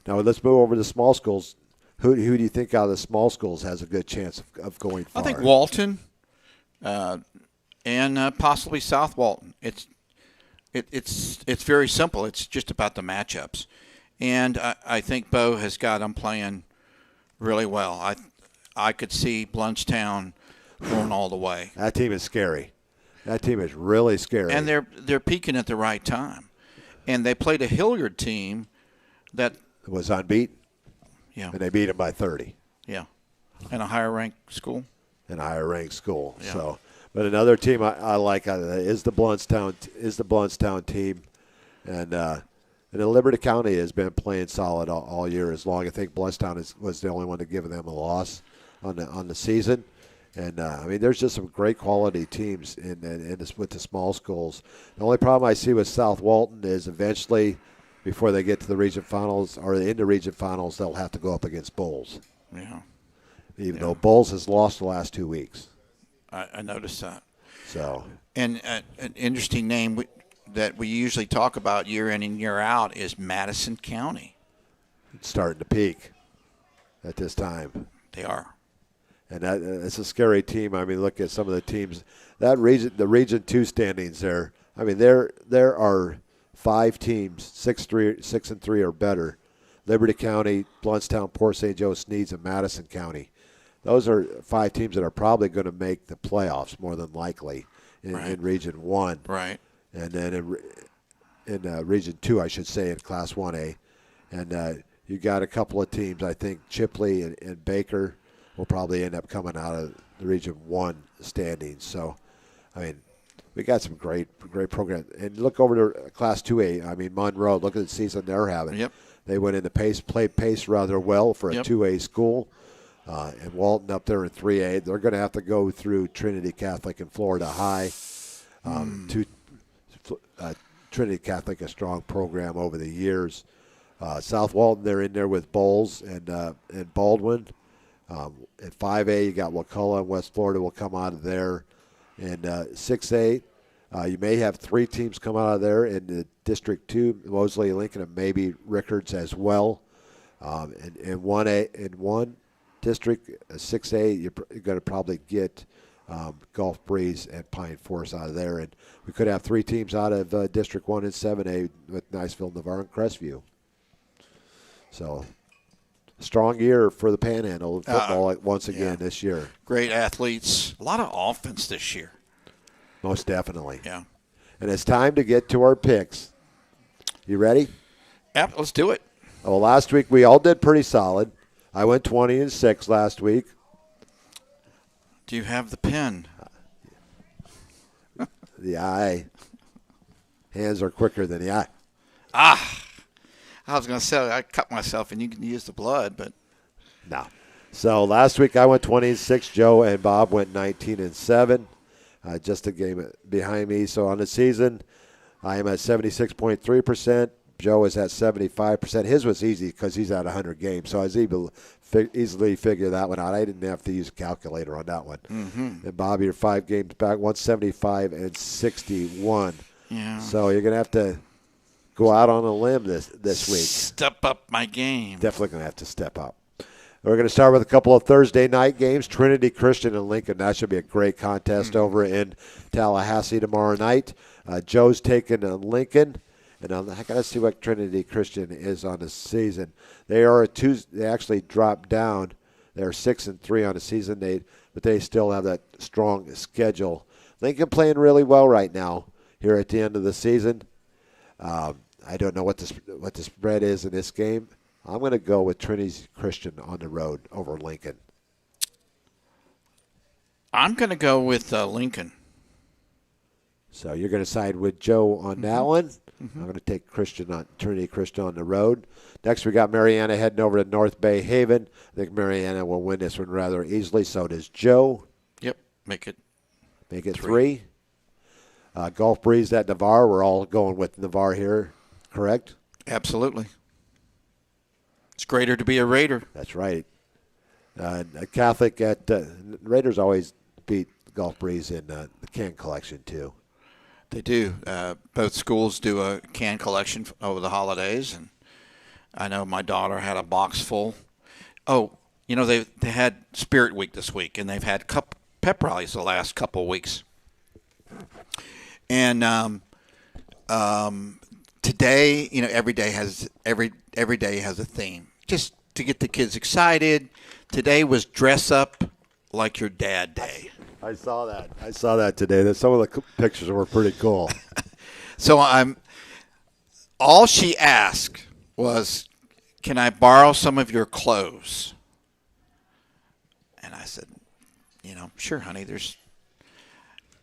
Now, let's move over to small schools. Who do you think out of the small schools has a good chance of going far? I think Walton and possibly South Walton. It's very simple. It's just about the matchups. And I think Bo has got them playing really well. I could see Blountstown going all the way. That team is scary. That team is really scary. And they're peaking at the right time. And they played a Hilliard team that was unbeaten. Yeah. And they beat them by 30. Yeah. And a higher ranked school. And a higher ranked school. Yeah. So, but another team I like is the Blountstown team. And the Liberty County has been playing solid all year as long. I think Blountstown was the only one to give them a loss on the season. And, I mean, there's just some great quality teams with the small schools. The only problem I see with South Walton is eventually, before they get to the region finals or in the region finals, they'll have to go up against Bulls. Yeah. Even though Bulls has lost the last 2 weeks. I noticed that. So. And an interesting name that we usually talk about year in and year out is Madison County. It's starting to peak at this time. They are. And it's a scary team. I mean, look at some of the teams. That region, the Region 2 standings there. I mean, there are 5 teams, 6-3 or better. Liberty County, Blountstown, Port St. Joe, Sneads, and Madison County. Those are 5 teams that are probably going to make the playoffs more than likely in Region 1. Right. And then in Region 2, I should say, in Class 1A. And you got a couple of teams, I think Chipley and Baker will probably end up coming out of the Region 1 standings. So, I mean, we got some great programs. And look over to Class 2A. I mean, Monroe, look at the season they're having. Yep. They went into played pace rather well for a 2A school. And Walton up there in 3A. They're going to have to go through Trinity Catholic and Florida High. Trinity Catholic, a strong program over the years. South Walton, they're in there with Bowles and Baldwin. At 5A, you got Wakulla and West Florida will come out of there. And 6A, you may have 3 teams come out of there in the District 2, Mosley, Lincoln, and maybe Rickards as well. In 1A, in 1 district, 6A, you're going to probably get Gulf Breeze and Pine Forest out of there. And we could have 3 teams out of District 1 and 7A with Niceville, Navarre, and Crestview. So strong year for the Panhandle in football once again this year. Great athletes. A lot of offense this year. Most definitely. Yeah. And it's time to get to our picks. You ready? Yep, let's do it. Well, last week we all did pretty solid. I went 20-6 last week. Do you have the pen? The eye. Hands are quicker than the eye. I was going to say I cut myself and you can use the blood, but No. So last week I went 20-6. Joe and Bob went 19-7. Just a game behind me. So on the season, I am at 76.3%. Joe is at 75%. His was easy because he's at 100 games, so I was able to easily figure that one out. I didn't have to use a calculator on that one. Mm-hmm. And Bobby, you're 5 games back, 175 and 61. yeah. So you're going to have to go out on a limb this week. Step up my game. Definitely going to have to step up. We're going to start with a couple of Thursday night games. Trinity Christian and Lincoln. That should be a great contest over in Tallahassee tomorrow night. Joe's taking Lincoln. And I got to see what Trinity Christian is on the season. They are They actually dropped down. They're 6-3 on the season. But they still have that strong schedule. Lincoln playing really well right now here at the end of the season. I don't know what the spread is in this game. I'm going to go with Trinity Christian on the road over Lincoln. I'm going to go with Lincoln. So you're going to side with Joe on that one. Mm-hmm. I'm going to take Trinity Christian on the road. Next, we got Mariana heading over to North Bay Haven. I think Mariana will win this one rather easily. So does Joe. Yep, make it 3. Gulf Breeze at Navarre. We're all going with Navarre here, correct? Absolutely. It's greater to be a Raider. That's right. Catholic at Raiders always beat Gulf Breeze in the can collection too. They do. Both schools do a can collection over the holidays, and I know my daughter had a box full. Oh, they had Spirit Week this week, and they've had pep rallies the last couple of weeks. And today, every day has a theme, just to get the kids excited. Today was Dress Up Like Your Dad Day. I saw that today. Some of the pictures were pretty cool. So all she asked was, "Can I borrow some of your clothes?" And I said, "Sure, honey,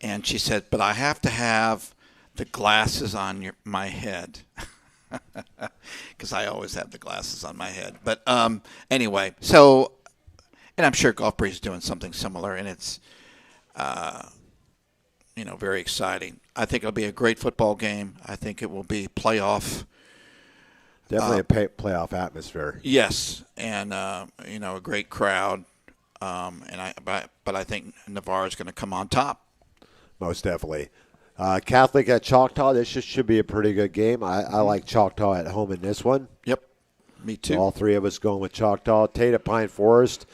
And she said, "But I have to have the glasses on my head." Because I always have the glasses on my head. But anyway, so, and I'm sure Gulf Breeze is doing something similar, and it's, very exciting. I think it'll be a great football game. I think it will be playoff. Definitely a playoff atmosphere. Yes, and a great crowd. But I think Navarre is going to come on top. Most definitely. Catholic at Choctaw. This should be a pretty good game. I like Choctaw at home in this one. Yep, me too. All three of us going with Choctaw. Tate at Pine Forest.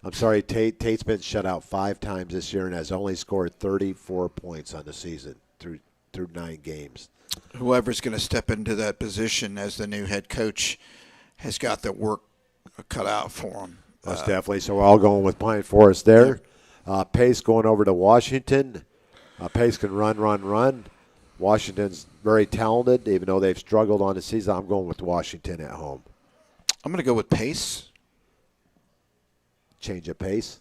I'm sorry, Tate. Tate's been shut out 5 times this year and has only scored 34 points on the season through 9 games. Whoever's going to step into that position as the new head coach has got the work cut out for him. Most definitely. So we're all going with Pine Forest there. Pace going over to Washington. Pace can run. Washington's very talented, even though they've struggled on the season. I'm going with Washington at home. I'm going to go with Pace. Change of pace.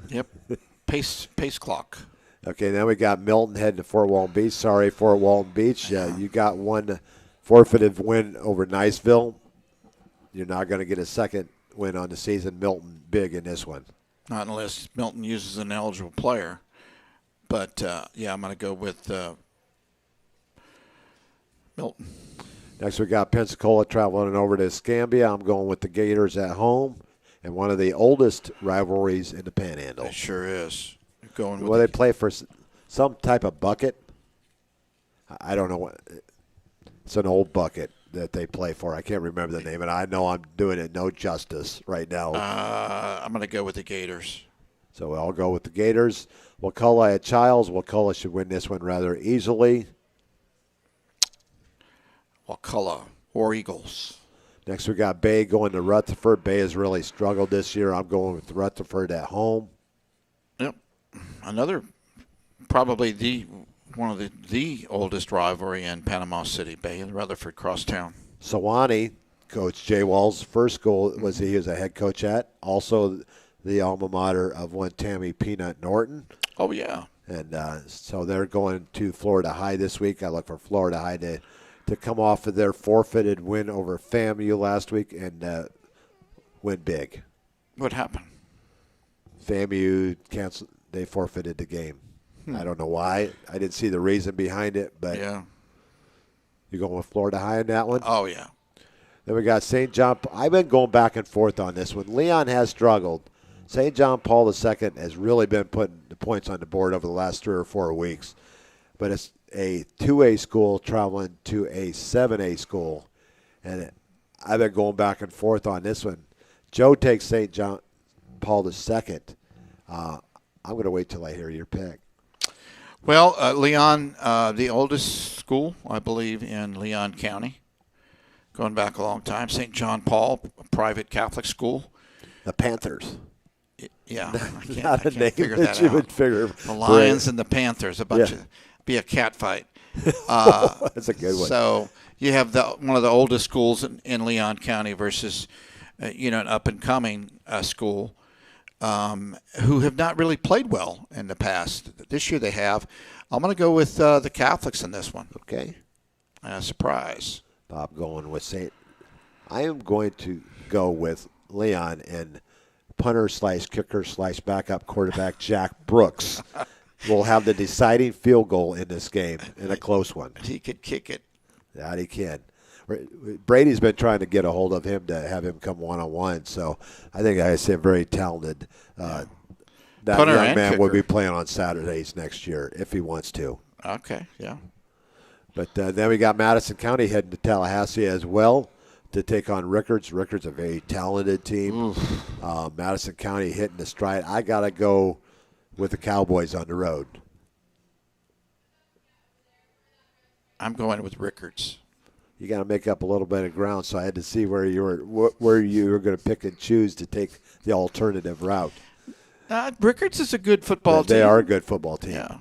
Yep. Pace clock. Okay, then we got Milton heading to Fort Walton Beach. Sorry, Fort Walton Beach. You got one forfeited win over Niceville. You're not going to get a second win on the season. Milton big in this one. Not unless Milton uses an eligible player. But, I'm going to go with Milton. Next, we got Pensacola traveling over to Escambia. I'm going with the Gators at home. And one of the oldest rivalries in the Panhandle. It sure is. They play for some type of bucket. I don't know what. It's an old bucket that they play for. I can't remember the name, and I know I'm doing it no justice right now. I'm going to go with the Gators. So I'll go with the Gators. Wakulla at Childs. Wakulla should win this one rather easily. Wakulla, War Eagles. Next, we got Bay going to Rutherford. Bay has really struggled this year. I'm going with Rutherford at home. Yep. Another, probably one of the oldest rivalry in Panama City, Bay and Rutherford Crosstown. Sewanee, Coach Jay Wall's first school was he was a head coach at. Also the alma mater of one Tammy Peanut Norton. Oh, yeah. And so they're going to Florida High this week. I look for Florida High to come off of their forfeited win over FAMU last week and win big. What happened? FAMU canceled. They forfeited the game. I don't know why. I didn't see the reason behind it, but Yeah. you going with Florida High on that one? Oh, yeah. Then we got St. John. I've been going back and forth on this one. Leon has struggled. St. John Paul II has really been putting the points on the board over the last 3 or 4 weeks. But it's a 2A school traveling to a 7A school. And I've been going back and forth on this one. Joe takes St. John Paul II. I'm going to wait till I hear your pick. Well, Leon, the oldest school, I believe, in Leon County, going back a long time. St. John Paul, a private Catholic school. The Panthers. Yeah, I Not a can't name figure that that you out. would figure. The Lions and the Panthers, a bunch of be a cat fight. That's a good one. So you have one of the oldest schools in Leon County versus, an up and coming school. Who have not really played well in the past. This year they have. I'm going to go with the Catholics in this one. Okay. Surprise. Bob going with St. I am going to go with Leon and punter/kicker/backup quarterback Jack Brooks will have the deciding field goal in this game in a close one. He could kick it. That he can. Brady's been trying to get a hold of him to have him come one-on-one, so I think I say very talented. That Punter young and man will kicker. be playing on Saturdays next year if he wants to. Okay, yeah. But then we got Madison County heading to Tallahassee as well to take on Rickards. Rickards a very talented team. Madison County hitting the stride. I got to go with the Cowboys on the road. I'm going with Rickards. You got to make up a little bit of ground, so I had to see where you were going to pick and choose to take the alternative route. Rickards is a good football team. They are a good football team. Yeah.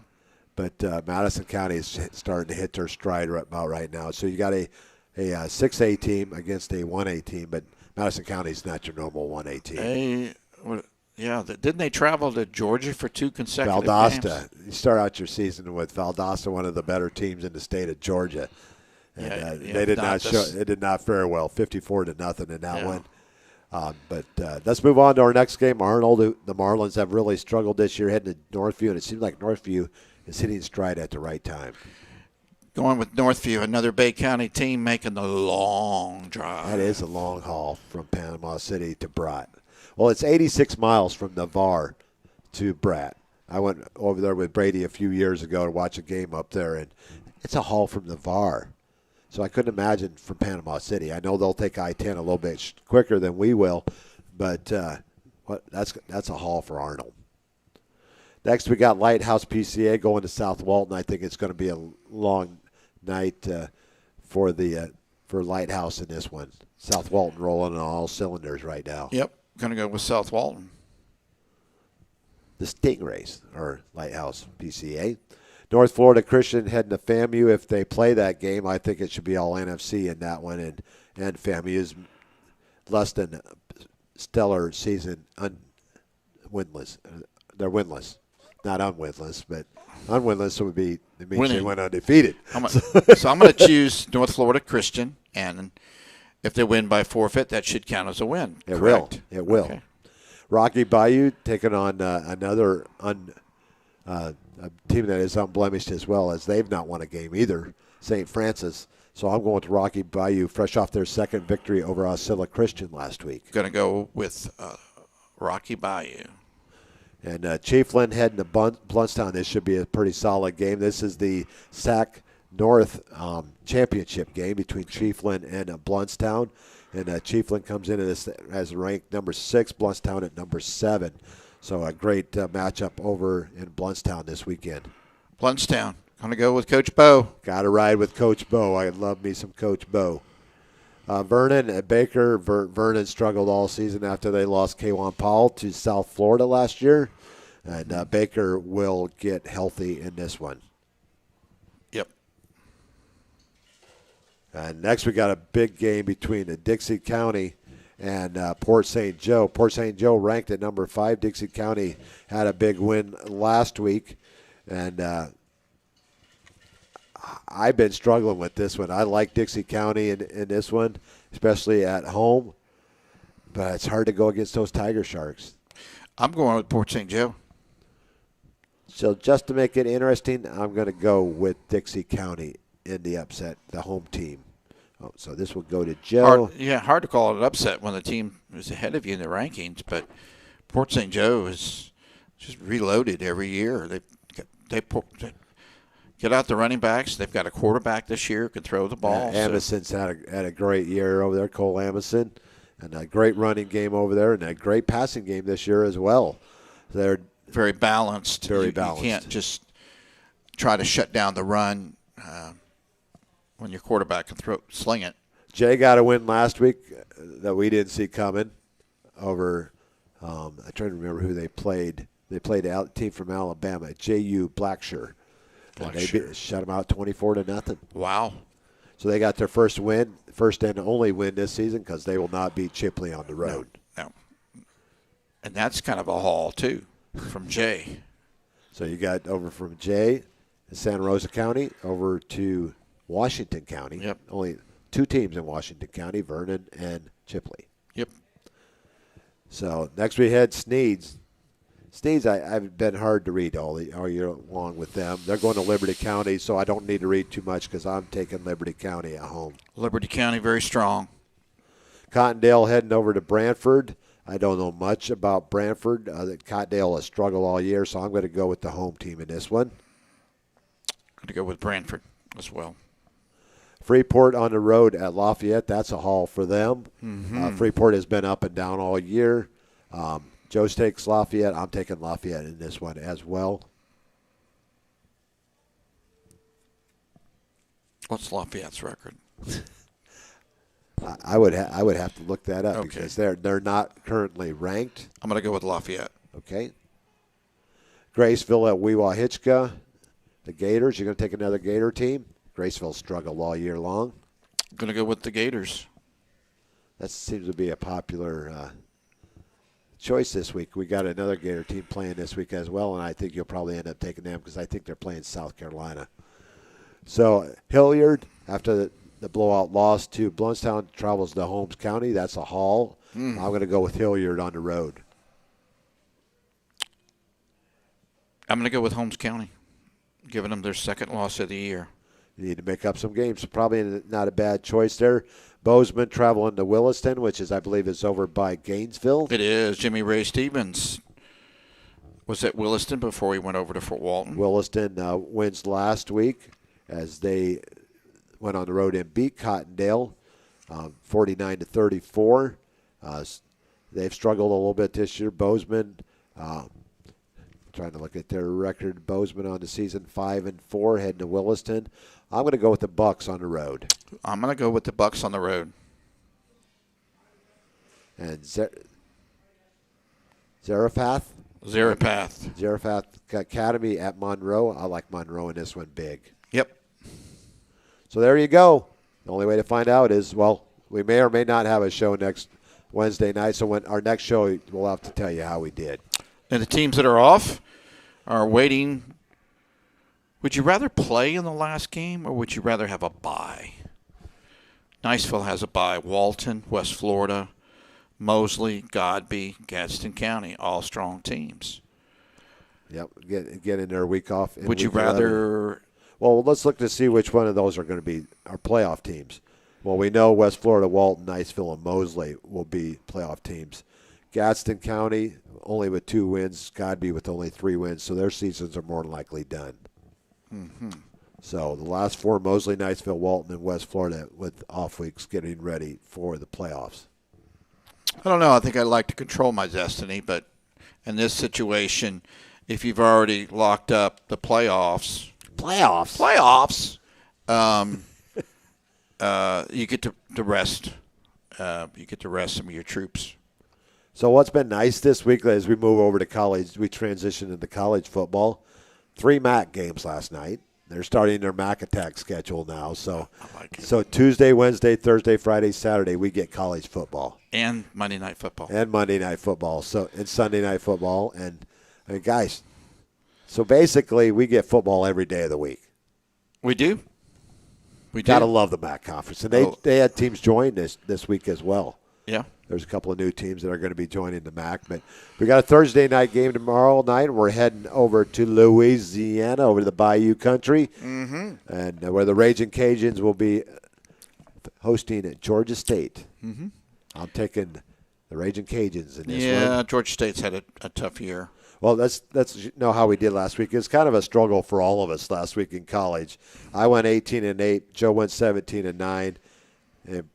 But Madison County is starting to hit their stride about right now. So you got a 6A team against a 1A team, but Madison County is not your normal 1A team. Didn't they travel to Georgia for 2 consecutive Valdosta. games? You start out your season with Valdosta, one of the better teams in the state of Georgia. And they did not show. It did not fare well. 54-0 in that one. But let's move on to our next game. Arnold, the Marlins have really struggled this year heading to Northview, and it seems like Northview is hitting stride at the right time. Going with Northview, another Bay County team making the long drive. That is a long haul from Panama City to Brat. Well, it's 86 miles from Navarre to Brat. I went over there with Brady a few years ago to watch a game up there, and it's a haul from Navarre. So I couldn't imagine from Panama City. I know they'll take I-10 a little bit quicker than we will, but that's a haul for Arnold. Next, we got Lighthouse PCA going to South Walton. I think it's going to be a long night for Lighthouse in this one. South Walton rolling on all cylinders right now. Yep, going to go with South Walton. The Stingrays are Lighthouse PCA. North Florida Christian heading to FAMU. If they play that game, I think it should be all NFC in that one. And FAMU's less than stellar season winless. They're winless. Not unwinless, but unwinless would be, it means they went undefeated. So I'm going to choose North Florida Christian, and if they win by forfeit, that should count as a win. It correct? will. It will. Okay. Rocky Bayou taking on another a team that is unblemished as well, as they've not won a game either, St. Francis. So I'm going to Rocky Bayou, fresh off their second victory over Osceola Christian last week. Going to go with Rocky Bayou. And Chiefland heading to Bluntstown. This should be a pretty solid game. This is the SAC North championship game between Chiefland and Bluntstown. And Chiefland comes into this as ranked number 6, Bluntstown at number 7. So a great matchup over in Bluntstown this weekend. Bluntstown. Going to go with Coach Bo. Got to ride with Coach Bo. I love me some Coach Bo. Vernon and Baker. Vernon struggled all season after they lost K'Wan Powell to South Florida last year. And Baker will get healthy in this one. Yep. And next we got a big game between Dixie County and Port St. Joe. Port St. Joe ranked at number 5. Dixie County had a big win last week. And I've been struggling with this one. I like Dixie County in this one, especially at home. But it's hard to go against those Tiger Sharks. I'm going with Port St. Joe. So just to make it interesting, I'm going to go with Dixie County in the upset, the home team. Oh, so this will go to Joe. Hard to call it an upset when the team is ahead of you in the rankings, but Port St. Joe is just reloaded every year. They get out the running backs. They've got a quarterback this year who can throw the ball. Amundsen's had a great year over there, Cole Amundsen, and a great running game over there, and a great passing game this year as well. They're very balanced. Very balanced. You can't just try to shut down the run when your quarterback can sling it. Jay got a win last week that we didn't see coming over, I'm trying to remember who they played. They played a team from Alabama, J.U. Blackshear. And they shut them out 24-0. Wow. So they got their first and only win this season because they will not beat Chipley on the road. No. And that's kind of a haul, too, from Jay. So you got over from Jay in Santa Rosa County over to Washington County. Yep. Only 2 teams in Washington County, Vernon and Chipley. Yep. So next we had Sneads. Sneads, I've been hard to read all year long with them. They're going to Liberty County, so I don't need to read too much because I'm taking Liberty County at home. Liberty County very strong. Cottondale heading over to Brantford. I don't know much about Brantford. Cottondale has struggled all year, so I'm going to go with the home team in this one. Going to go with Brantford as well. Freeport on the road at Lafayette. That's a haul for them. Mm-hmm. Freeport has been up and down all year. Joe takes Lafayette. I'm taking Lafayette in this one as well. What's Lafayette's record? I would have to look that up Okay. because they're not currently ranked. I'm going to go with Lafayette. Okay. Graceville at Weewahitchka. The Gators. You're going to take another Gator team. Graceville struggled all year long. I'm going to go with the Gators. That seems to be a popular choice this week. We got another Gator team playing this week as well, and I think you'll probably end up taking them because I think they're playing South Carolina. So Hilliard, after the blowout loss to Blountstown, travels to Holmes County. That's a haul. I'm going to go with Hilliard on the road. I'm going to go with Holmes County, giving them their second loss of the year. You need to make up some games. So probably not a bad choice there. Bozeman traveling to Williston, which I believe is over by Gainesville. It is. Jimmy Ray Stevens was at Williston before he went over to Fort Walton. Williston wins last week as they went on the road and beat Cottondale 49-34. They've struggled a little bit this year. Bozeman, trying to look at their record. Bozeman on the season 5-4, heading to Williston. I'm going to go with the Bucks on the road. I'm going to go with the Bucks on the road. And Zarephath Academy at Monroe. I like Monroe in this one big. Yep. So there you go. The only way to find out is, well, we may or may not have a show next Wednesday night. So when our next show, we'll have to tell you how we did. And the teams that are off are waiting. Would you rather play in the last game or would you rather have a bye? Niceville has a bye. Walton, West Florida, Mosley, Godby, Gadsden County, all strong teams. Yep, get in there a week off. Would you rather? Well, let's look to see which one of those are going to be our playoff teams. Well, we know West Florida, Walton, Niceville, and Mosley will be playoff teams. Gadsden County only with 2 wins, Godby with only 3 wins, so their seasons are more than likely done. Mm-hmm. So the last 4, Mosley, Niceville, Walton, and West Florida with off weeks getting ready for the playoffs. I don't know. I think I'd like to control my destiny, but in this situation, if you've already locked up the playoffs, you get to rest you get to rest some of your troops. So what's been nice this week as we move over to college, we transition into college football. 3 MAC games last night. They're starting their MAC attack schedule now. So, so Tuesday, Wednesday, Thursday, Friday, Saturday, we get college football. And Monday Night Football. And Monday Night Football. So and Sunday Night Football. And I mean, guys, so basically we get football every day of the week. We do. We do. Gotta love the MAC conference. And they had teams join this week as well. Yeah. There's a couple of new teams that are going to be joining the MAC. But we got a Thursday night game tomorrow night. And we're heading over to Louisiana, over to the Bayou Country, and where the Raging Cajuns will be hosting at Georgia State. Mm-hmm. I'm taking the Raging Cajuns in this one. Yeah, Georgia State's had a tough year. Well, let's know how we did last week. It was kind of a struggle for all of us last week in college. I went 18-8. Joe went 17-9. And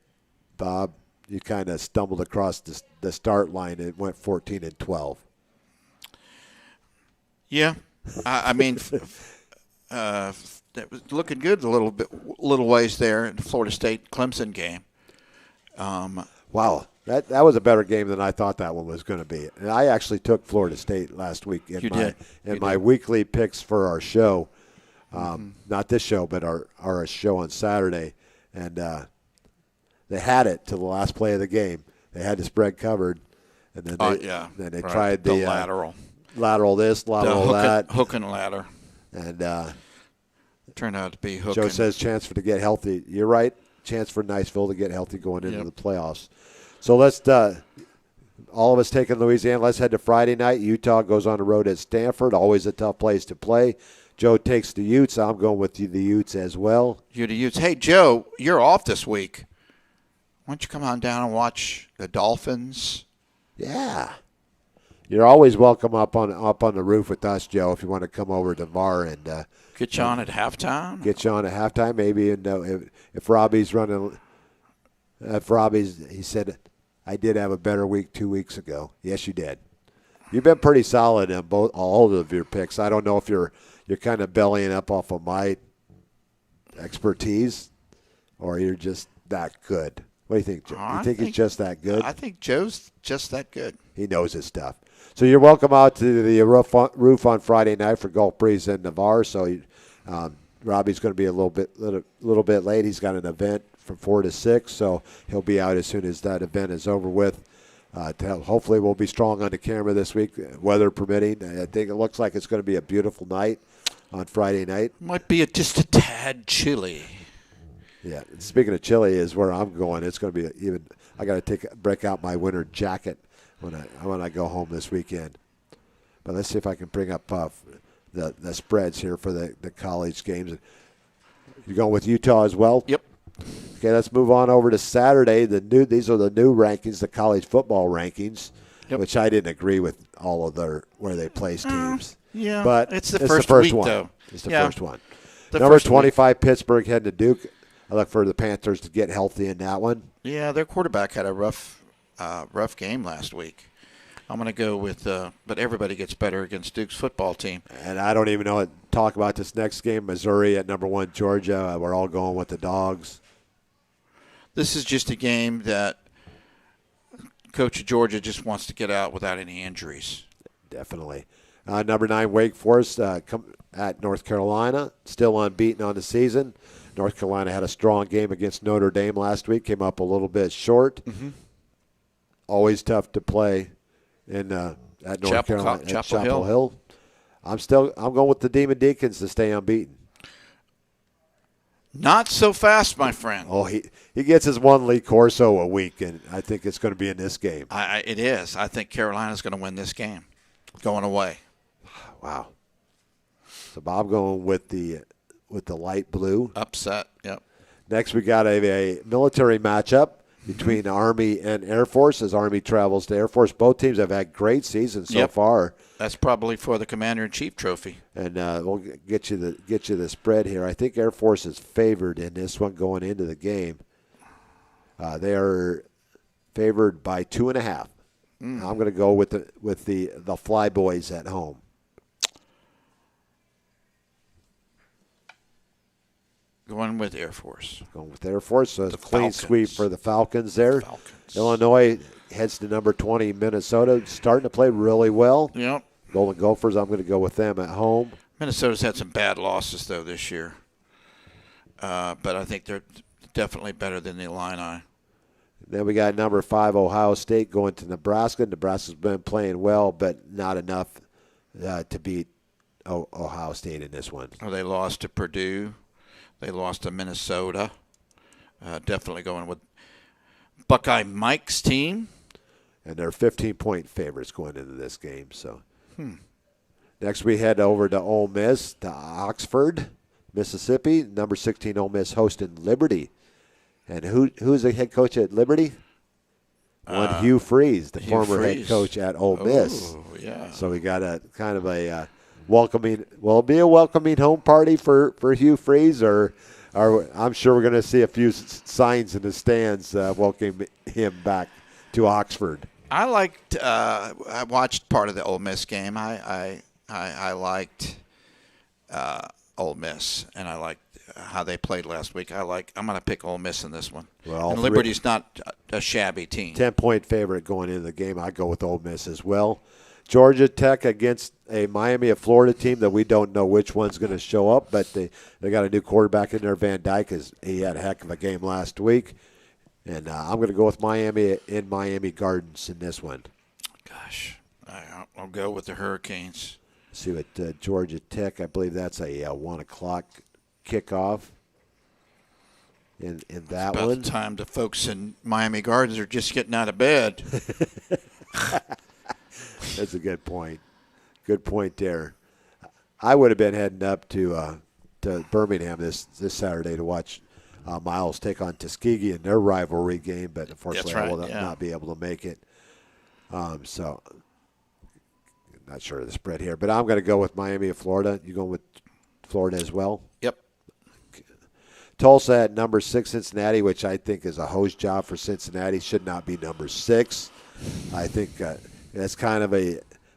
Bob, you kind of stumbled across the start line and went 14-12. Yeah, I mean, that was looking good a little ways there in the Florida State Clemson game. Wow, that was a better game than I thought that one was going to be. And I actually took Florida State last week in my weekly picks for our show. Not this show, but our show on Saturday, and they had it to the last play of the game. They had the spread covered, and then they tried the lateral this, lateral that, hook and ladder, and turned out to be hook. Joe says chance to get healthy. You're right, chance for Niceville to get healthy going into the playoffs. So let's all of us taking Louisiana. Let's head to Friday night. Utah goes on the road at Stanford. Always a tough place to play. Joe takes the Utes. I'm going with the Utes as well. You the Utes. Hey Joe, you're off this week. Why don't you come on down and watch the Dolphins? Yeah. You're always welcome up on the roof with us, Joe, if you want to come over to VAR and get you on at halftime. Get you on at halftime, maybe. And if Robbie's running, he said, I did have a better week 2 weeks ago. Yes, you did. You've been pretty solid in all of your picks. I don't know if you're kind of bellying up off of my expertise, or you're just that good. What do you think, Joe? You think he's just that good? I think Joe's just that good. He knows his stuff. So you're welcome out to the roof on Friday night for Gulf Breeze and Navarre. So Robbie's going to be a little bit late. He's got an event from 4 to 6, so he'll be out as soon as that event is over with. Hopefully we'll be strong on the camera this week, weather permitting. I think it looks like it's going to be a beautiful night on Friday night. Might be just a tad chilly. Yeah. Speaking of chilly, is where I'm going. It's going to be even. I got to break out my winter jacket when I go home this weekend. But let's see if I can bring up the spreads here for the college games. You're going with Utah as well? Yep. Okay, let's move on over to Saturday. These are the new rankings, the college football rankings, which I didn't agree with all of where they place teams. Yeah, but it's the first week, one. Though. It's the first one. Number 25, Pittsburgh heading to Duke. I look for the Panthers to get healthy in that one. Yeah, their quarterback had a rough game last week. I'm going to go with, but everybody gets better against Duke's football team. And I don't even know what to talk about this next game. Missouri at number 1, Georgia. We're all going with the Dogs. This is just a game that Coach of Georgia just wants to get out without any injuries. Definitely. Number 9, Wake Forest at North Carolina. Still unbeaten on the season. North Carolina had a strong game against Notre Dame last week. Came up a little bit short. Mm-hmm. Always tough to play at North Carolina at Chapel Hill. I'm going with the Demon Deacons to stay unbeaten. Not so fast, my friend. Oh, he gets his one Lee Corso a week, and I think it's going to be in this game. It is. I think Carolina's going to win this game, going away. Wow. So Bob going with the light blue. Upset. Yep. Next, we got a military matchup between Army and Air Force as Army travels to Air Force. Both teams have had great seasons so far. That's probably for the Commander-in-Chief trophy. And we'll get you the spread here. I think Air Force is favored in this one going into the game. They are favored by 2.5. I'm going to go with the Flyboys at home. Going with Air Force. Going with Air Force, so it's a The clean Falcons. sweep for the Falcons there. Falcons. Illinois heads to number 20, Minnesota, starting to play really well. Yep. Golden Gophers, I'm going to go with them at home. Minnesota's had some bad losses, though, this year. But I think they're definitely better than the Illini. Then we got number 5, Ohio State, going to Nebraska. Nebraska's been playing well, but not enough to beat Ohio State in this one. Oh, they lost to Purdue. They lost to Minnesota. Definitely going with Buckeye Mike's team. And they're 15-point favorites going into this game. So Next we head over to Ole Miss, to Oxford, Mississippi. Number 16 Ole Miss hosting Liberty. And who's the head coach at Liberty? Hugh Freeze, the former head coach at Ole Miss. Oh, yeah. So we got a kind of a welcoming. Will it be a welcoming home party for Hugh Freeze, or I'm sure we're going to see a few signs in the stands welcoming him back to Oxford. I liked. I watched part of the Ole Miss game. I liked Ole Miss, and I liked how they played last week. I'm going to pick Ole Miss in this one. Well, and Liberty's not a shabby team. 10-point favorite going into the game. I go with Ole Miss as well. Georgia Tech against a Miami of Florida team that we don't know which one's going to show up, but they got a new quarterback in there, Van Dyke. He had a heck of a game last week. And I'm going to go with Miami in Miami Gardens in this one. Gosh, I'll go with the Hurricanes. See what Georgia Tech, I believe that's a 1 o'clock kickoff in that About one. the time the folks in Miami Gardens are just getting out of bed. That's a good point. Good point there. I would have been heading up to Birmingham this Saturday to watch Miles take on Tuskegee in their rivalry game, but unfortunately I will not be able to make it. So not sure of the spread here, but I'm going to go with Miami of Florida. You going with Florida as well? Yep. Tulsa at number 6, Cincinnati, which I think is a hose job for Cincinnati. Should not be number 6. I think that's kind of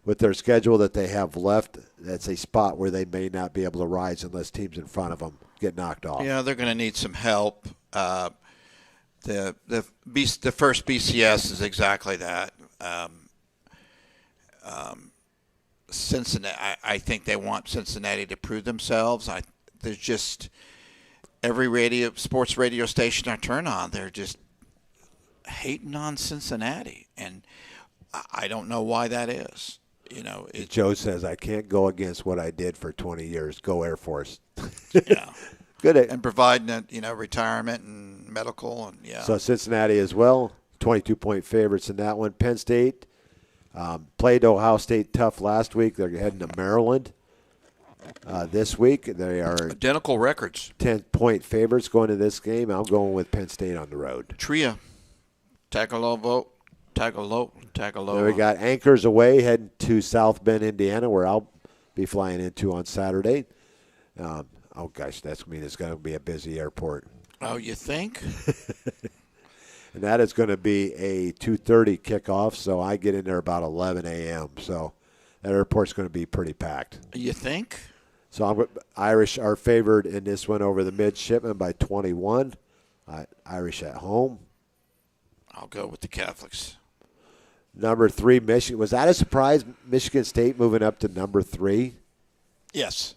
with their schedule that they have left, that's a spot where they may not be able to rise unless teams in front of them get knocked off. Yeah, they're going to need some help. The first BCS is exactly that. Cincinnati. I think they want Cincinnati to prove themselves. There's just every sports radio station I turn on, they're just hating on Cincinnati, and I don't know why that is. Joe says I can't go against what I did for 20 years. Go Air Force. Yeah. Good. And providing retirement and medical and yeah. So Cincinnati as well, 22-point favorites in that one. Penn State played Ohio State tough last week. They're heading to Maryland this week. They are identical records. 10-point favorites going to this game. I'm going with Penn State on the road. Tria, Tagovailoa. Then we got Anchors away heading to South Bend, Indiana, where I'll be flying into on Saturday. Oh, gosh, that's going to mean it's going to be a busy airport. Oh, you think? And that is going to be a 2:30 kickoff, so I get in there about 11 a.m. So that airport's going to be pretty packed. You think? So Irish are favored in this one over the midshipmen by 21. Irish at home. I'll go with the Catholics. Number 3, Michigan. Was that a surprise, Michigan State moving up to number 3? Yes.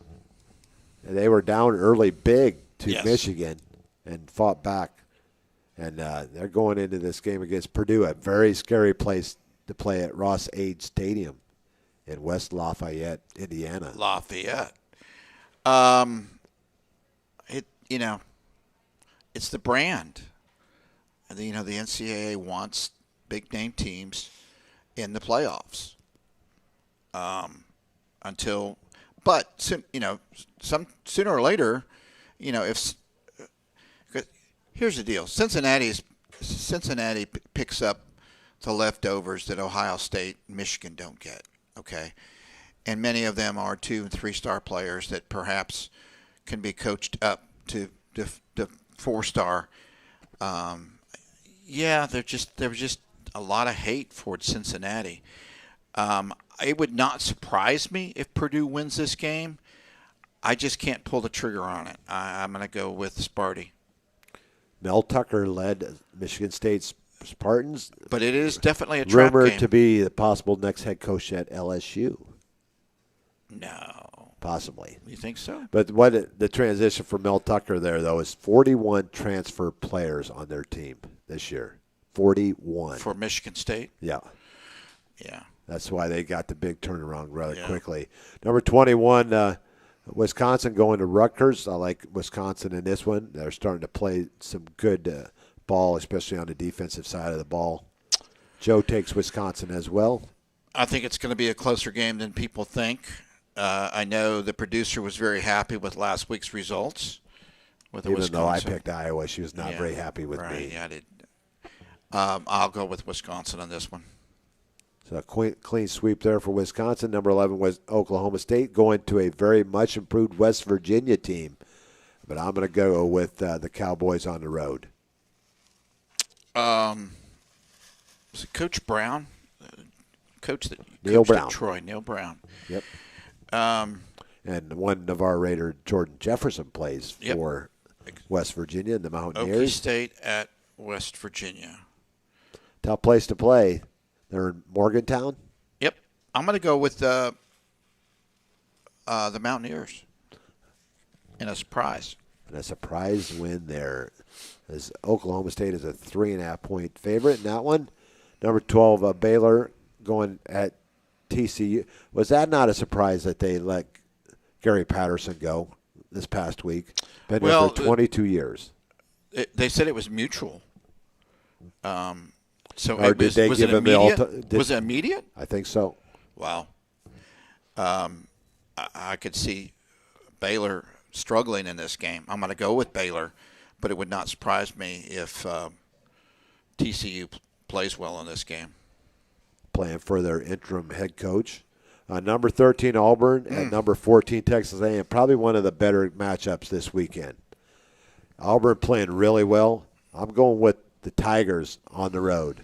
And they were down early big to Yes. Michigan and fought back. And they're going into this game against Purdue, a very scary place to play at Ross-Ade Stadium in West Lafayette, Indiana. Lafayette. It's the brand. The NCAA wants big-name teams in the playoffs. Sooner or later, here's the deal. Cincinnati picks up the leftovers that Ohio State and Michigan don't get, okay? And many of them are 2- and 3-star players that perhaps can be coached up to 4-star. There was just a lot of hate for Cincinnati. It would not surprise me if Purdue wins this game. I just can't pull the trigger on it. I'm going to go with Sparty. Mel Tucker led Michigan State's Spartans. But it is definitely a trap Rumored game. to be the possible next head coach at LSU. No. Possibly. You think so? But what the transition for Mel Tucker there, though, is 41 transfer players on their team this year. 41. For Michigan State? Yeah. Yeah. That's why they got the big turnaround rather Yeah. quickly. Number 21, Wisconsin going to Rutgers. I like Wisconsin in this one. They're starting to play some good ball, especially on the defensive side of the ball. Joe takes Wisconsin as well. I think it's going to be a closer game than people think. I know the producer was very happy with last week's results. With the Even though I Wisconsin. picked Iowa, she was not Yeah, very happy with right, me. Yeah, I did. I'll go with Wisconsin on this one. So a clean sweep there for Wisconsin. Number 11 was Oklahoma State, going to a very much improved West Virginia team. But I'm going to go with the Cowboys on the road. Was it Coach Brown? Coach that Neil coached at Brown. Troy, Neil Brown. Yep. And one Navarre Raider, Jordan Jefferson, plays Yep. for West Virginia and the Okie Mountaineers. State at West Virginia. Tough place to play. They're in Morgantown. Yep. I'm going to go with the Mountaineers in a surprise. And a surprise win there, as Oklahoma State is a 3.5-point favorite in that one. Number 12, Baylor going at TCU. Was that not a surprise that they let Gary Patterson go this past week? Been there for 22 years. They said it was mutual. So Or did they was give it him the immediate? Was it immediate? I think so. Wow. I could see Baylor struggling in this game. I'm going to go with Baylor, but it would not surprise me if TCU plays well in this game. Playing for their interim head coach. Number 13, Auburn, and number 14, Texas A&M. Probably one of the better matchups this weekend. Auburn playing really well. I'm going with the Tigers on the road.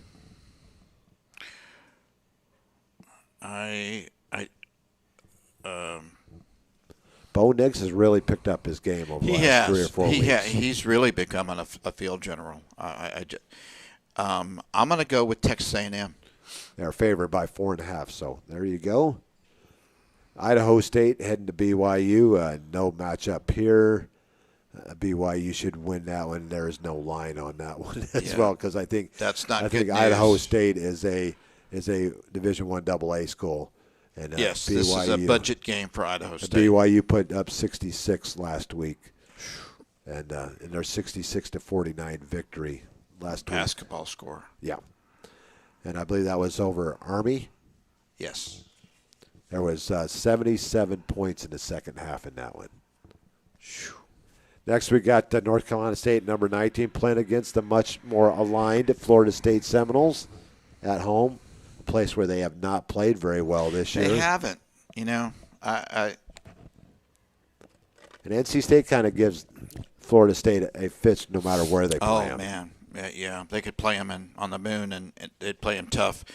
Bo Nix has really picked up his game over the last 3 or 4 weeks. He's really becoming a field general. I'm going to go with Texas A&M. They're favored by 4.5, so there you go. Idaho State heading to BYU. No matchup here. BYU should win that one. There is no line on that one as well, because I think that's not I good think news. Idaho State is a Division I AA school, and Yes, BYU, this is a budget game for Idaho State. BYU put up 66 last week, and in their 66-49 victory last week. Basketball score. Yeah, and I believe that was over Army. Yes. There was 77 points in the second half in that one. Next, we got North Carolina State, number 19, playing against the much more aligned Florida State Seminoles at home, a place where they have not played very well this year. They haven't. You know, And NC State kind of gives Florida State a fist no matter where they play them. Oh, man. Yeah, they could play them on the moon, and they'd play them tough.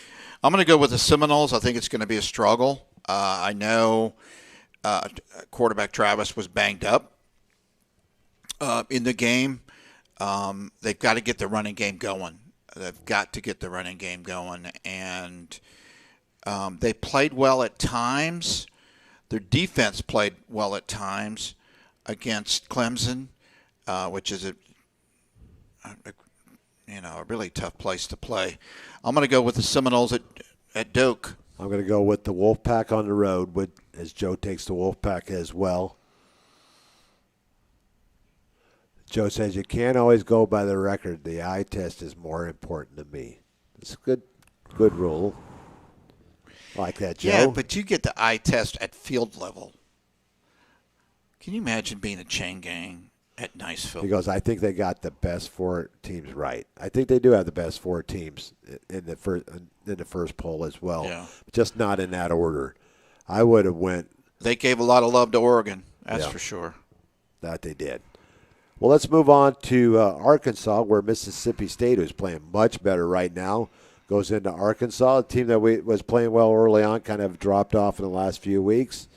I'm going to go with the Seminoles. I think it's going to be a struggle. I know quarterback Travis was banged up in the game. They've got to get the running game going. And they played well at times. Their defense played well at times against Clemson, which is a really tough place to play. I'm going to go with the Seminoles at Doak. I'm going to go with the Wolfpack on the road, as Joe takes the Wolfpack as well. Joe says you can't always go by the record. The eye test is more important to me. It's a good rule. I like that, Joe. Yeah, but you get the eye test at field level. Can you imagine being a chain gang at Niceville? He goes, I think they got the best 4 teams right. I think they do have the best 4 teams in the first poll as well. Yeah. Just not in that order. I would have went. They gave a lot of love to Oregon, that's Yeah. for sure. That they did. Well, let's move on to Arkansas, where Mississippi State, who's playing much better right now, goes into Arkansas, a team that was playing well early on, kind of dropped off in the last few weeks.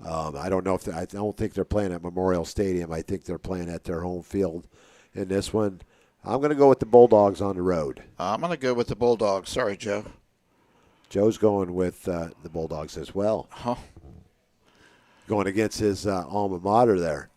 I don't know if I don't think they're playing at Memorial Stadium. I think they're playing at their home field in this one. I'm going to go with the Bulldogs on the road. I'm going to go with the Bulldogs. Sorry, Joe. Joe's going with the Bulldogs as well. Huh? Going against his alma mater there.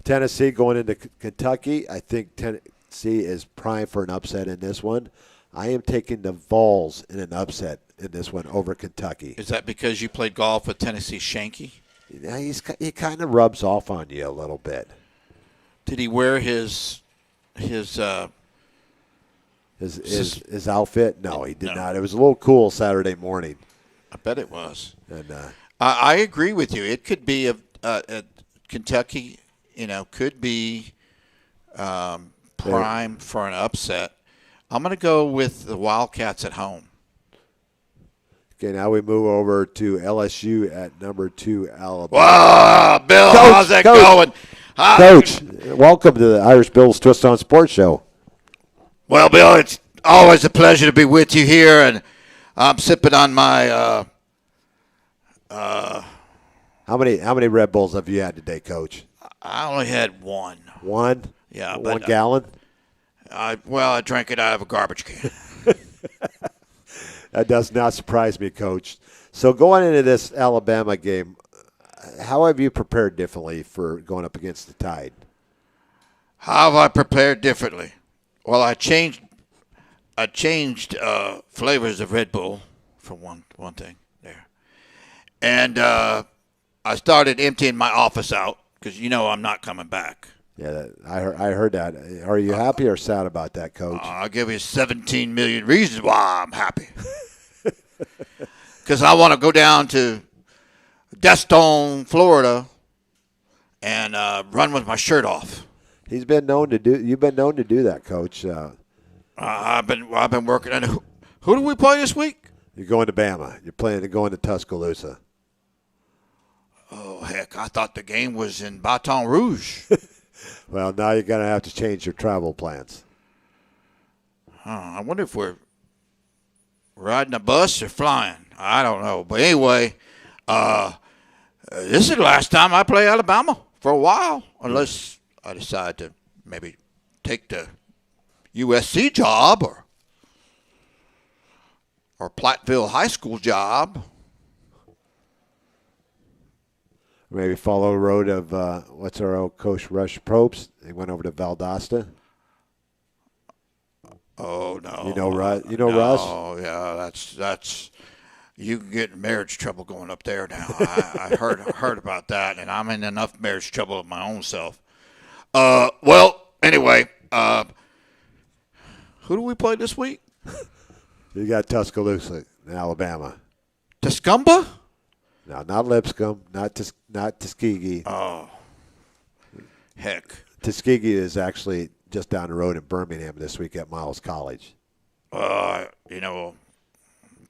Tennessee going into Kentucky. I think Tennessee is primed for an upset in this one. I am taking the Vols in an upset in this one over Kentucky. Is that because you played golf with Tennessee Shanky? Yeah, he kind of rubs off on you a little bit. Did he wear his outfit? No, he did not. It was a little cool Saturday morning. I bet it was. And I agree with you. It could be a Kentucky. Could be prime for an upset. I'm going to go with the Wildcats at home. Okay, now we move over to LSU at number 2, Alabama. Wow, Bill, Coach, how's that Coach. going? Coach, welcome to the Irish Bills Twist on Sports Show. Well, Bill, it's always a pleasure to be with you here, and I'm sipping on my. How many Red Bulls have you had today, Coach? I only had one. One? Yeah, one gallon. I drank it out of a garbage can. That does not surprise me, Coach. So going into this Alabama game, how have you prepared differently for going up against the Tide? How have I prepared differently? Well, I changed flavors of Red Bull for one thing there, and I started emptying my office out because I'm not coming back. Yeah, I heard that. Are you happy or sad about that, Coach? I'll give you 17 million reasons why I'm happy. Because I want to go down to Destin, Florida, and run with my shirt off. You've been known to do that, Coach. I've been working. And who do we play this week? You're going to Bama. You're planning to go into Tuscaloosa. Oh heck! I thought the game was in Baton Rouge. Well, now you're going to have to change your travel plans. I wonder if we're riding a bus or flying. I don't know. But anyway, this is the last time I play Alabama for a while, unless I decide to maybe take the USC job or Platteville High School job. Maybe follow the road of what's our old coach, Rush Probst. He went over to Valdosta. Oh no! You know Rush. Rush. Oh yeah, that's. You can get in marriage trouble going up there now. I heard about that, and I'm in enough marriage trouble of my own self. Well, anyway, who do we play this week? You got Tuscaloosa in Alabama. Tuscumba? No, not Lipscomb, not Tuskegee. Oh, heck. Tuskegee is actually just down the road in Birmingham this week at Miles College.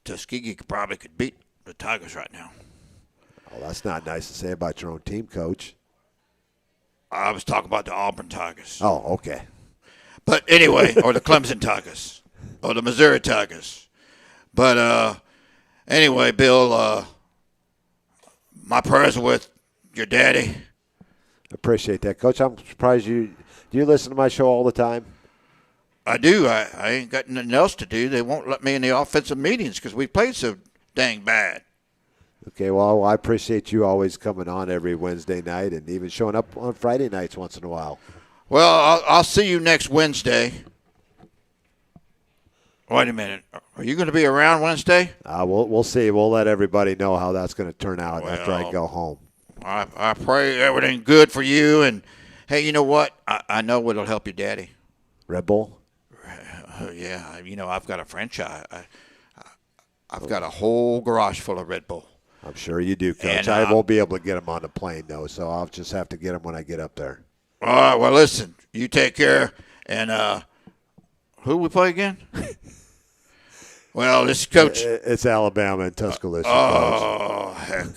Tuskegee probably could beat the Tigers right now. Oh, that's not nice to say about your own team, Coach. I was talking about the Auburn Tigers. Oh, okay. But anyway, or the Clemson Tigers, or the Missouri Tigers. But anyway, Bill, my prayers are with your daddy. Appreciate that, Coach. I'm surprised do you listen to my show all the time? I do. I ain't got nothing else to do. They won't let me in the offensive meetings because we played so dang bad. Okay, well, I appreciate you always coming on every Wednesday night and even showing up on Friday nights once in a while. Well, I'll see you next Wednesday. Wait a minute. Are you going to be around Wednesday? We'll see. We'll let everybody know how that's going to turn out after I go home. I pray everything good for you. And, hey, you know what? I know what'll help your daddy. Red Bull? Yeah. I've got a franchise. I've got a whole garage full of Red Bull. I'm sure you do, Coach. And, I won't be able to get them on the plane, though, so I'll just have to get them when I get up there. All right. Well, listen. You take care. And who we play again? Well, this is Coach. It's Alabama and Tuscaloosa. Oh, heck.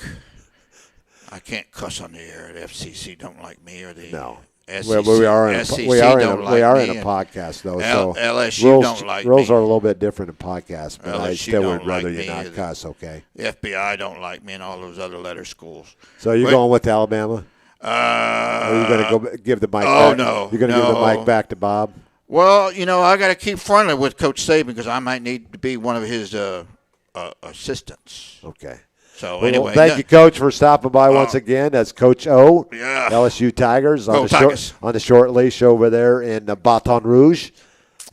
I can't cuss on the air. The FCC don't like me, or the SEC, we are in SEC a don't like we are me, in a and podcast though. L- So LSU rules, don't like rules me. are a little bit different in podcasts, but I LSU still would don't like rather you me not either. cuss. Okay. The FBI don't like me, and all those other letter schools. So you're But- going with Alabama? Or are you going to go give the mic? Oh, back? no, You're going to give the no. mic back to Bob. Well, I got to keep friendly with Coach Saban because I might need to be one of his assistants. Okay. So Well, anyway, thank you, Coach, for stopping by once again. That's Coach O, Yeah. LSU Tigers on Go the Tigers. on the short leash over there in Baton Rouge,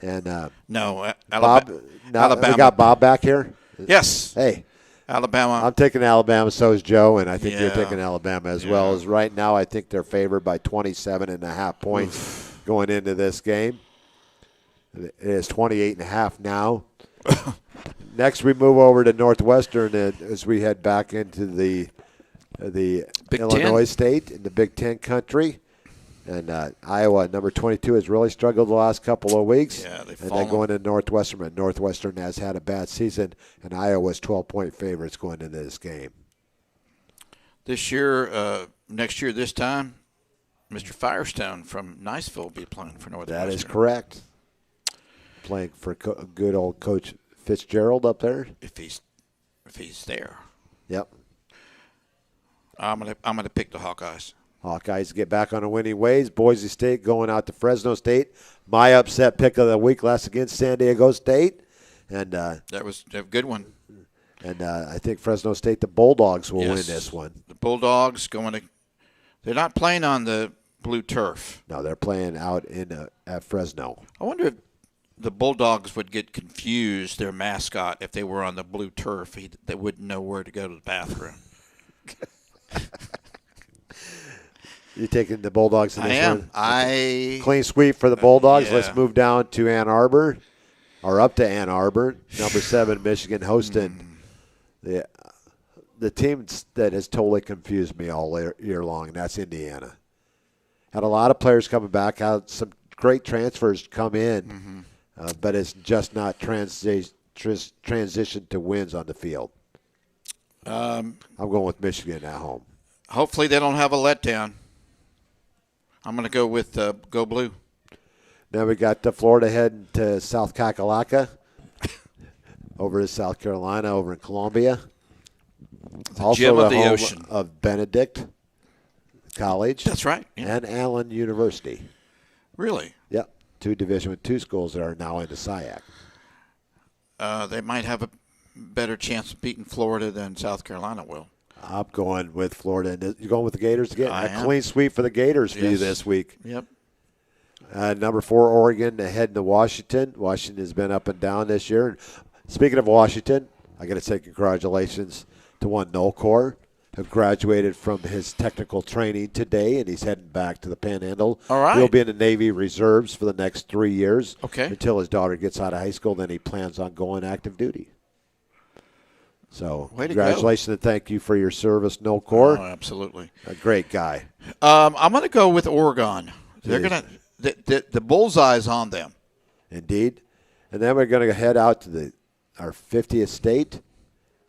and No, Bob. Now Alabama. we got Bob back here. Yes, Hey, Alabama. I'm taking Alabama. So is Joe, and I think you're Yeah. taking Alabama as well. As right now, I think they're favored by 27.5 points going into this game. It is 28.5 now. Next, we move over to Northwestern as we head back into the Big Illinois 10. State in the Big Ten country. And Iowa, number 22, has really struggled the last couple of weeks. Yeah, they've and fallen. they're going to Northwestern. But Northwestern has had a bad season, and Iowa's 12-point favorites going into this game. This year, next year, this time, Mr. Firestone from Niceville will be playing for Northwestern. That is correct. Playing for good old Coach Fitzgerald up there. If he's there, Yep. I'm gonna pick the Hawkeyes. Hawkeyes get back on the winning ways. Boise State going out to Fresno State. My upset pick of the week last against San Diego State. And That was a good one. I think Fresno State, the Bulldogs, will Yes. win this one. The Bulldogs they're not playing on the blue turf. No, they're playing out at Fresno. I wonder if the Bulldogs would get confused, their mascot, if they were on the blue turf. They wouldn't know where to go to the bathroom. You taking the Bulldogs in I this am. one? Clean sweep for the Bulldogs. Yeah. Let's move down to Ann Arbor, or up to Ann Arbor. Number 7, Michigan hosting the team that has totally confused me all year long, and that's Indiana. Had a lot of players coming back, had some great transfers come in, but it's just not transitioned to wins on the field. I'm going with Michigan at home. Hopefully they don't have a letdown. I'm going to go with Go Blue. Then we got Florida heading to South Kakalaka, over to South Carolina, over in Columbia. Also gem of the home ocean. of Benedict College. That's right. Yeah. And Allen University. Really? Yep. 2 Division II schools that are now into SIAC. They might have a better chance of beating Florida than South Carolina will. I'm going with Florida. And you're going with the Gators again? I A am. clean sweep for the Gators for you Yes. this week. Yep. Number 4, Oregon, heading to Washington. Washington has been up and down this year. And speaking of Washington, I got to say congratulations to one Nolcor, who graduated from his technical training today, and he's heading back to the Panhandle. All right. He'll be in the Navy Reserves for the next 3 years. Okay. Until his daughter gets out of high school, then he plans on going active duty. So Way to congratulations and thank you for your service, Nolcor. Oh, absolutely. A great guy. I'm going to go with Oregon. They're Yes. going to the bullseye's on them. Indeed. And then we're going to head out to our 50th state,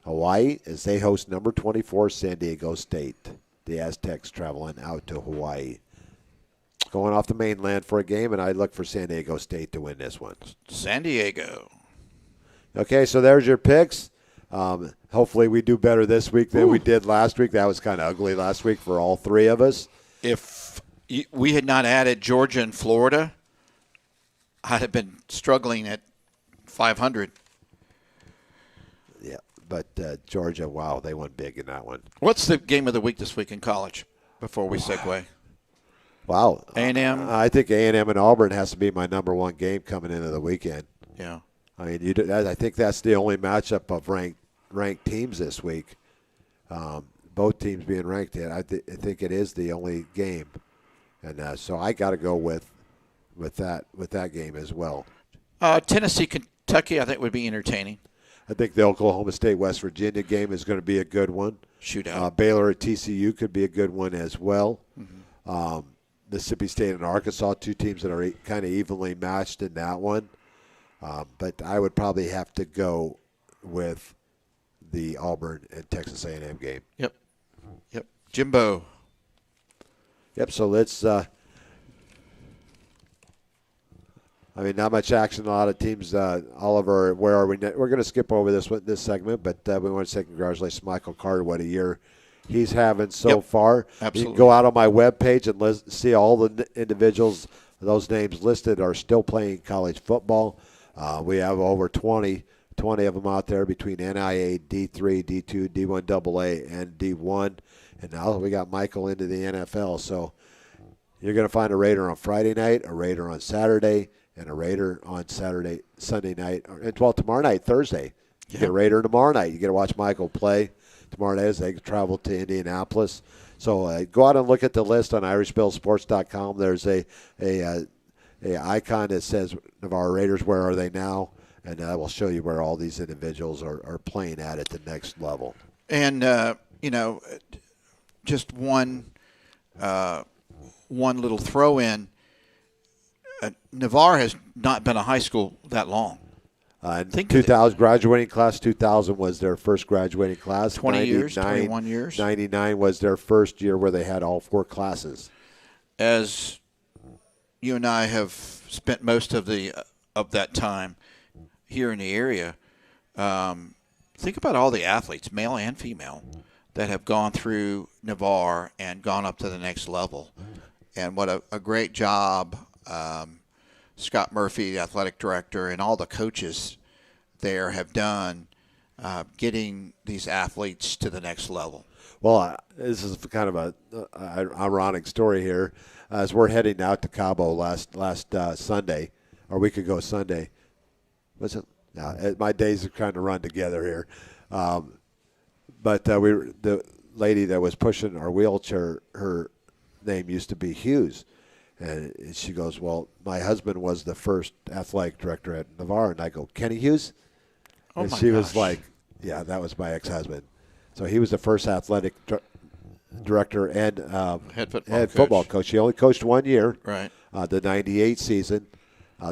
Hawaii, as they host number 24 San Diego State. The Aztecs traveling out to Hawaii. Going off the mainland for a game, and I look for San Diego State to win this one. San Diego. Okay, so there's your picks. Hopefully we do better this week than we did last week. That was kind of ugly last week for all 3 of us. If we had not added Georgia and Florida, I'd have been struggling at 500. Yeah, but Georgia, wow, they won big in that one. What's the game of the week this week in college before we segue? Wow. A&M? I think A&M and Auburn has to be my number 1 game coming into the weekend. Yeah. I mean, I think that's the only matchup of ranked teams this week. Both teams being ranked, I think it is the only game, and so I got to go with that game as well. Tennessee, Kentucky, I think would be entertaining. I think the Oklahoma State West Virginia game is going to be a good one. Shootout. Baylor at TCU could be a good one as well. Mm-hmm. Mississippi State and Arkansas, 2 teams that are kind of evenly matched in that one. But I would probably have to go with the Auburn and Texas A&M game. Yep. Jimbo. Yep. So let's I mean, not much action. A lot of teams. Oliver, where are we? We're going to skip over this segment, but we want to say congratulations to Michael Carter. What a year he's having so far. Absolutely. You can go out on my webpage and see all the individuals. Those names listed are still playing college football. We have over 20 of them out there between NIA, D3, D2, D1 AA, and D1. And now we got Michael into the NFL. So you're going to find a Raider on Friday night, a Raider on Saturday, and a Raider on Sunday night, and tomorrow night, Thursday. You get a Raider tomorrow night. You get to watch Michael play tomorrow night as they travel to Indianapolis. So go out and look at the list on IrishBillSports.com. There's a icon that says Navarre Raiders, where are they now? And I will show you where all these individuals are playing at the next level. And, just one little throw-in. Navarre has not been a high school that long. 2000 graduating class 2000 was their first graduating class. 21 years. 99 was their first year where they had all 4 classes. As you and I have spent most of that time here in the area, think about all the athletes, male and female, that have gone through Navarre and gone up to the next level. And what a great job Scott Murphy, the athletic director, and all the coaches there have done getting these athletes to the next level. Well, this is kind of an ironic story here. As we're heading out to Cabo last Sunday, or a week ago Sunday. Was it? No, my days are kind of run together here. But the lady that was pushing our wheelchair, her name used to be Hughes. And she goes, well, my husband was the first athletic director at Navarre. And I go, Kenny Hughes? Oh, and my she gosh. was like, yeah, that was my ex-husband. So he was the first athletic director and head football coach. He only coached 1 year, right? The 98 season.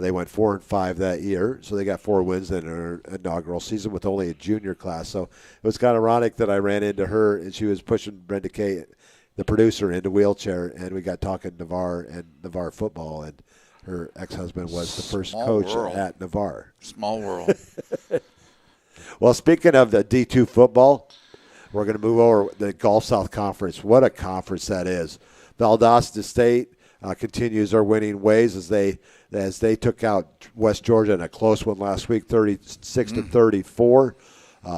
They went 4-5 that year, so they got 4 wins in their inaugural season with only a junior class. So it was kind of ironic that I ran into her, and she was pushing Brenda Kay, the producer, into a wheelchair, and we got talking Navarre and Navarre football, and her ex-husband was the first coach at Navarre. Small world. Well, speaking of the D2 football, we're going to move over to the Gulf South Conference. What a conference that is. Valdosta State continues their winning ways as they took out West Georgia in a close one last week, 36-34.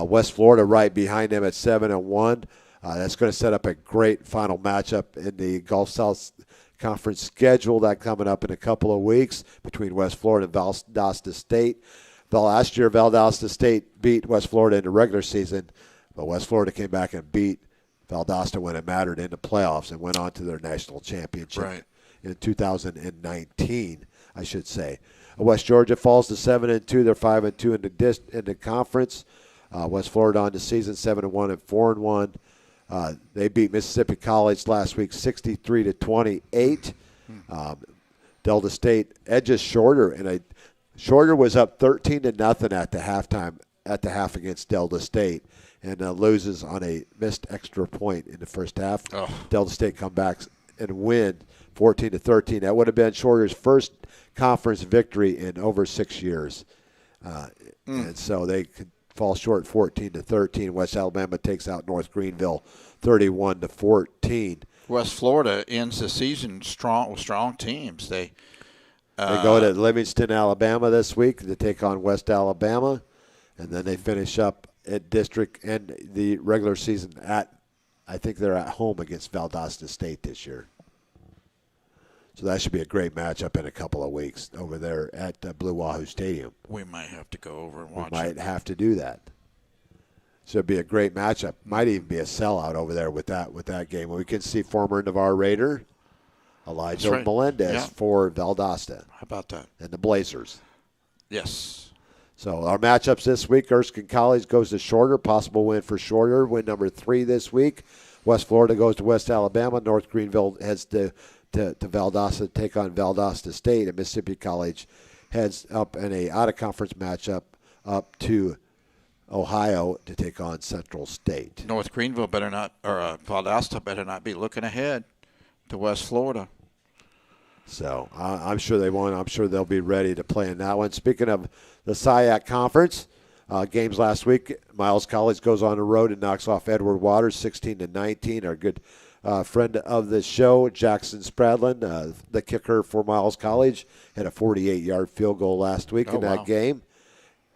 West Florida right behind them at 7-1. That's going to set up a great final matchup in the Gulf South Conference schedule that coming up in a couple of weeks between West Florida and Valdosta State. Last year, Valdosta State beat West Florida in the regular season, but West Florida came back and beat Valdosta when it mattered in the playoffs and went on to their national championship in 2019, I should say. West Georgia falls to 7-2. They're 5-2 in the conference. West Florida on the season 7-1 and 4-1. They beat Mississippi College last week 63-28. Delta State edges Shorter, and Shorter was up 13-0 at the half against Delta State, and loses on a missed extra point in the first half. Delta State come back and win 14-13. That would have been Shorter's first conference victory in over 6 years, and so they could fall short 14-13. West Alabama takes out North Greenville 31-14. West Florida ends the season strong with strong teams. They go to Livingston, Alabama this week to take on West Alabama, and then they finish up at district and the regular season I think they're at home against Valdosta State this year. So that should be a great matchup in a couple of weeks over there at Blue Wahoo Stadium. We might have to go over and watch We might have to do that. So it'd be a great matchup. Might even be a sellout over there with that game. We can see former Navarre Raider Elijah Melendez for Valdosta. How about that? And the Blazers. Yes. So our matchups this week, Erskine College goes to Shorter, possible win for Shorter, win number 3 this week. West Florida goes to West Alabama. North Greenville heads to Valdosta to take on Valdosta State. And Mississippi College heads up in a out-of-conference matchup up to Ohio to take on Central State. North Greenville better not, or Valdosta better not be looking ahead to West Florida. So I'm sure they won't. I'm sure they'll be ready to play in that one. Speaking of the SIAC Conference, games last week, Miles College goes on the road and knocks off Edward Waters 16-19. Our good friend of the show, Jackson Spradlin, the kicker for Miles College, had a 48-yard field goal last week in that game.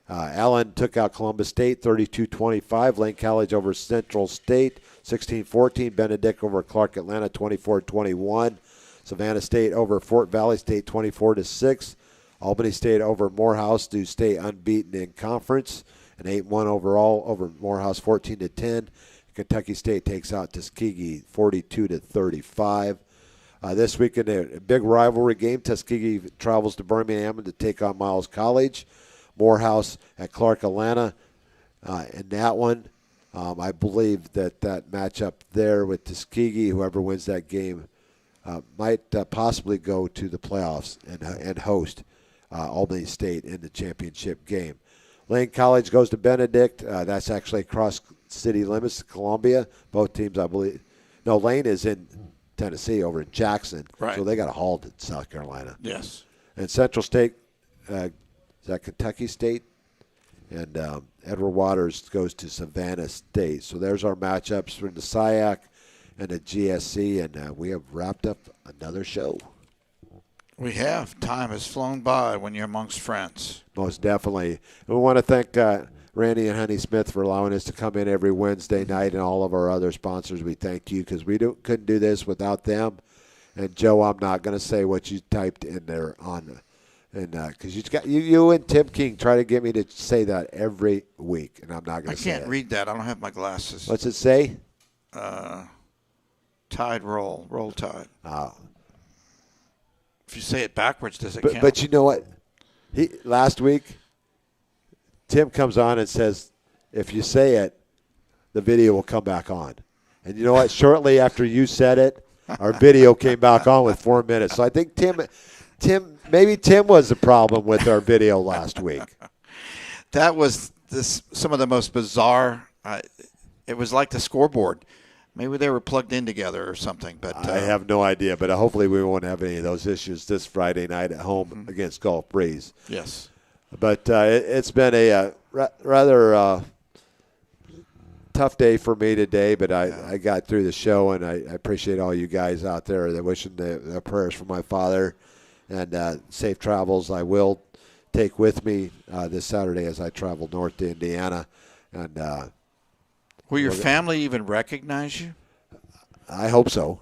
Allen took out Columbus State 32-25. Lane College over Central State 16-14. Benedict over Clark Atlanta 24-21. Savannah State over Fort Valley State 24-6. Albany State over Morehouse to stay unbeaten in conference. An 8-1 overall over Morehouse 14-10. Kentucky State takes out Tuskegee 42-35. This weekend, a big rivalry game. Tuskegee travels to Birmingham to take on Miles College. Morehouse at Clark Atlanta. In that one, I believe that matchup there with Tuskegee, whoever wins that game, might possibly go to the playoffs and host Albany State in the championship game. Lane College goes to Benedict. That's actually across city limits to Columbia. Both teams, I believe. No, Lane is in Tennessee over in Jackson. Right. So they got a haul to South Carolina. Yes. And Central State, is that Kentucky State? And Edward Waters goes to Savannah State. So there's our matchups for the SIAC and the GSC, and we have wrapped up another show. We have. Time has flown by when you're amongst friends. Most definitely. And we want to thank Randy and Honey Smith for allowing us to come in every Wednesday night, and all of our other sponsors. We thank you because we couldn't do this without them. And, Joe, I'm not going to say what you typed in there on because you and Tim King try to get me to say that every week, and I'm not going to say it. I can't read that. I don't have my glasses. What's it say? Tide roll tide. If you say it backwards, does it count? But you know what? Last week, Tim comes on and says, if you say it, the video will come back on. And you know what? Shortly after you said it, our video came back on with 4 minutes. So I think maybe Tim was the problem with our video last week. That was some of the most bizarre. It was like the scoreboard. Maybe they were plugged in together or something. But I have no idea. But hopefully we won't have any of those issues this Friday night at home against Gulf Breeze. Yes. But it's been a rather tough day for me today, but I got through the show, and I appreciate all you guys out there that wishing the prayers for my father, and safe travels I will take with me this Saturday as I travel north to Indiana. And will your family even recognize you? I hope so.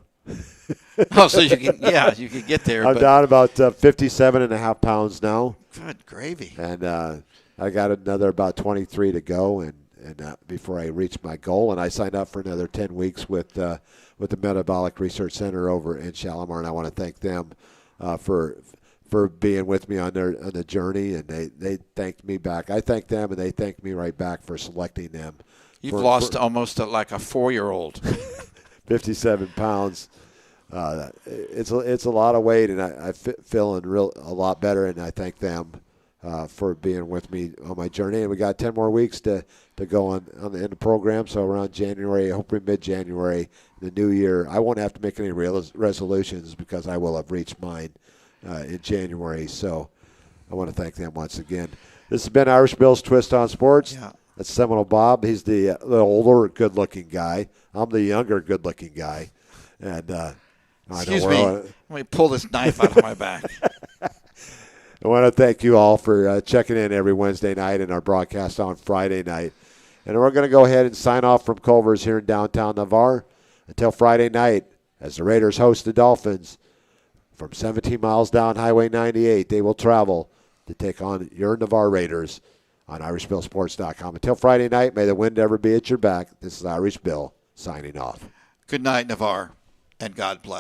Oh, so you can get there. I'm down about 57.5 pounds now. Good gravy. And I got another about 23 to go, and before I reach my goal. And I signed up for another 10 weeks with the Metabolic Research Center over in Shalimar, and I want to thank them for being with me on the journey. And they thanked me back. I thanked them, and they thanked me right back for selecting them. You've lost almost like a 4-year-old. 57 pounds. It's a lot of weight, and I feeling a lot better, and I thank them for being with me on my journey. And we got 10 more weeks to go in the program, so around January, hopefully mid-January, the new year, I won't have to make any resolutions because I will have reached mine in January. So I want to thank them once again. This has been Irish Bill's Twist on Sports. Yeah. That's Seminole Bob. He's the older, good-looking guy. I'm the younger, good-looking guy. And excuse me. Let me pull this knife out of my back. I want to thank you all for checking in every Wednesday night and our broadcast on Friday night. And we're going to go ahead and sign off from Culver's here in downtown Navarre until Friday night as the Raiders host the Dolphins. From 17 miles down Highway 98, they will travel to take on your Navarre Raiders on IrishBillSports.com. Until Friday night, may the wind ever be at your back. This is Irish Bill signing off. Good night, Navarre, and God bless.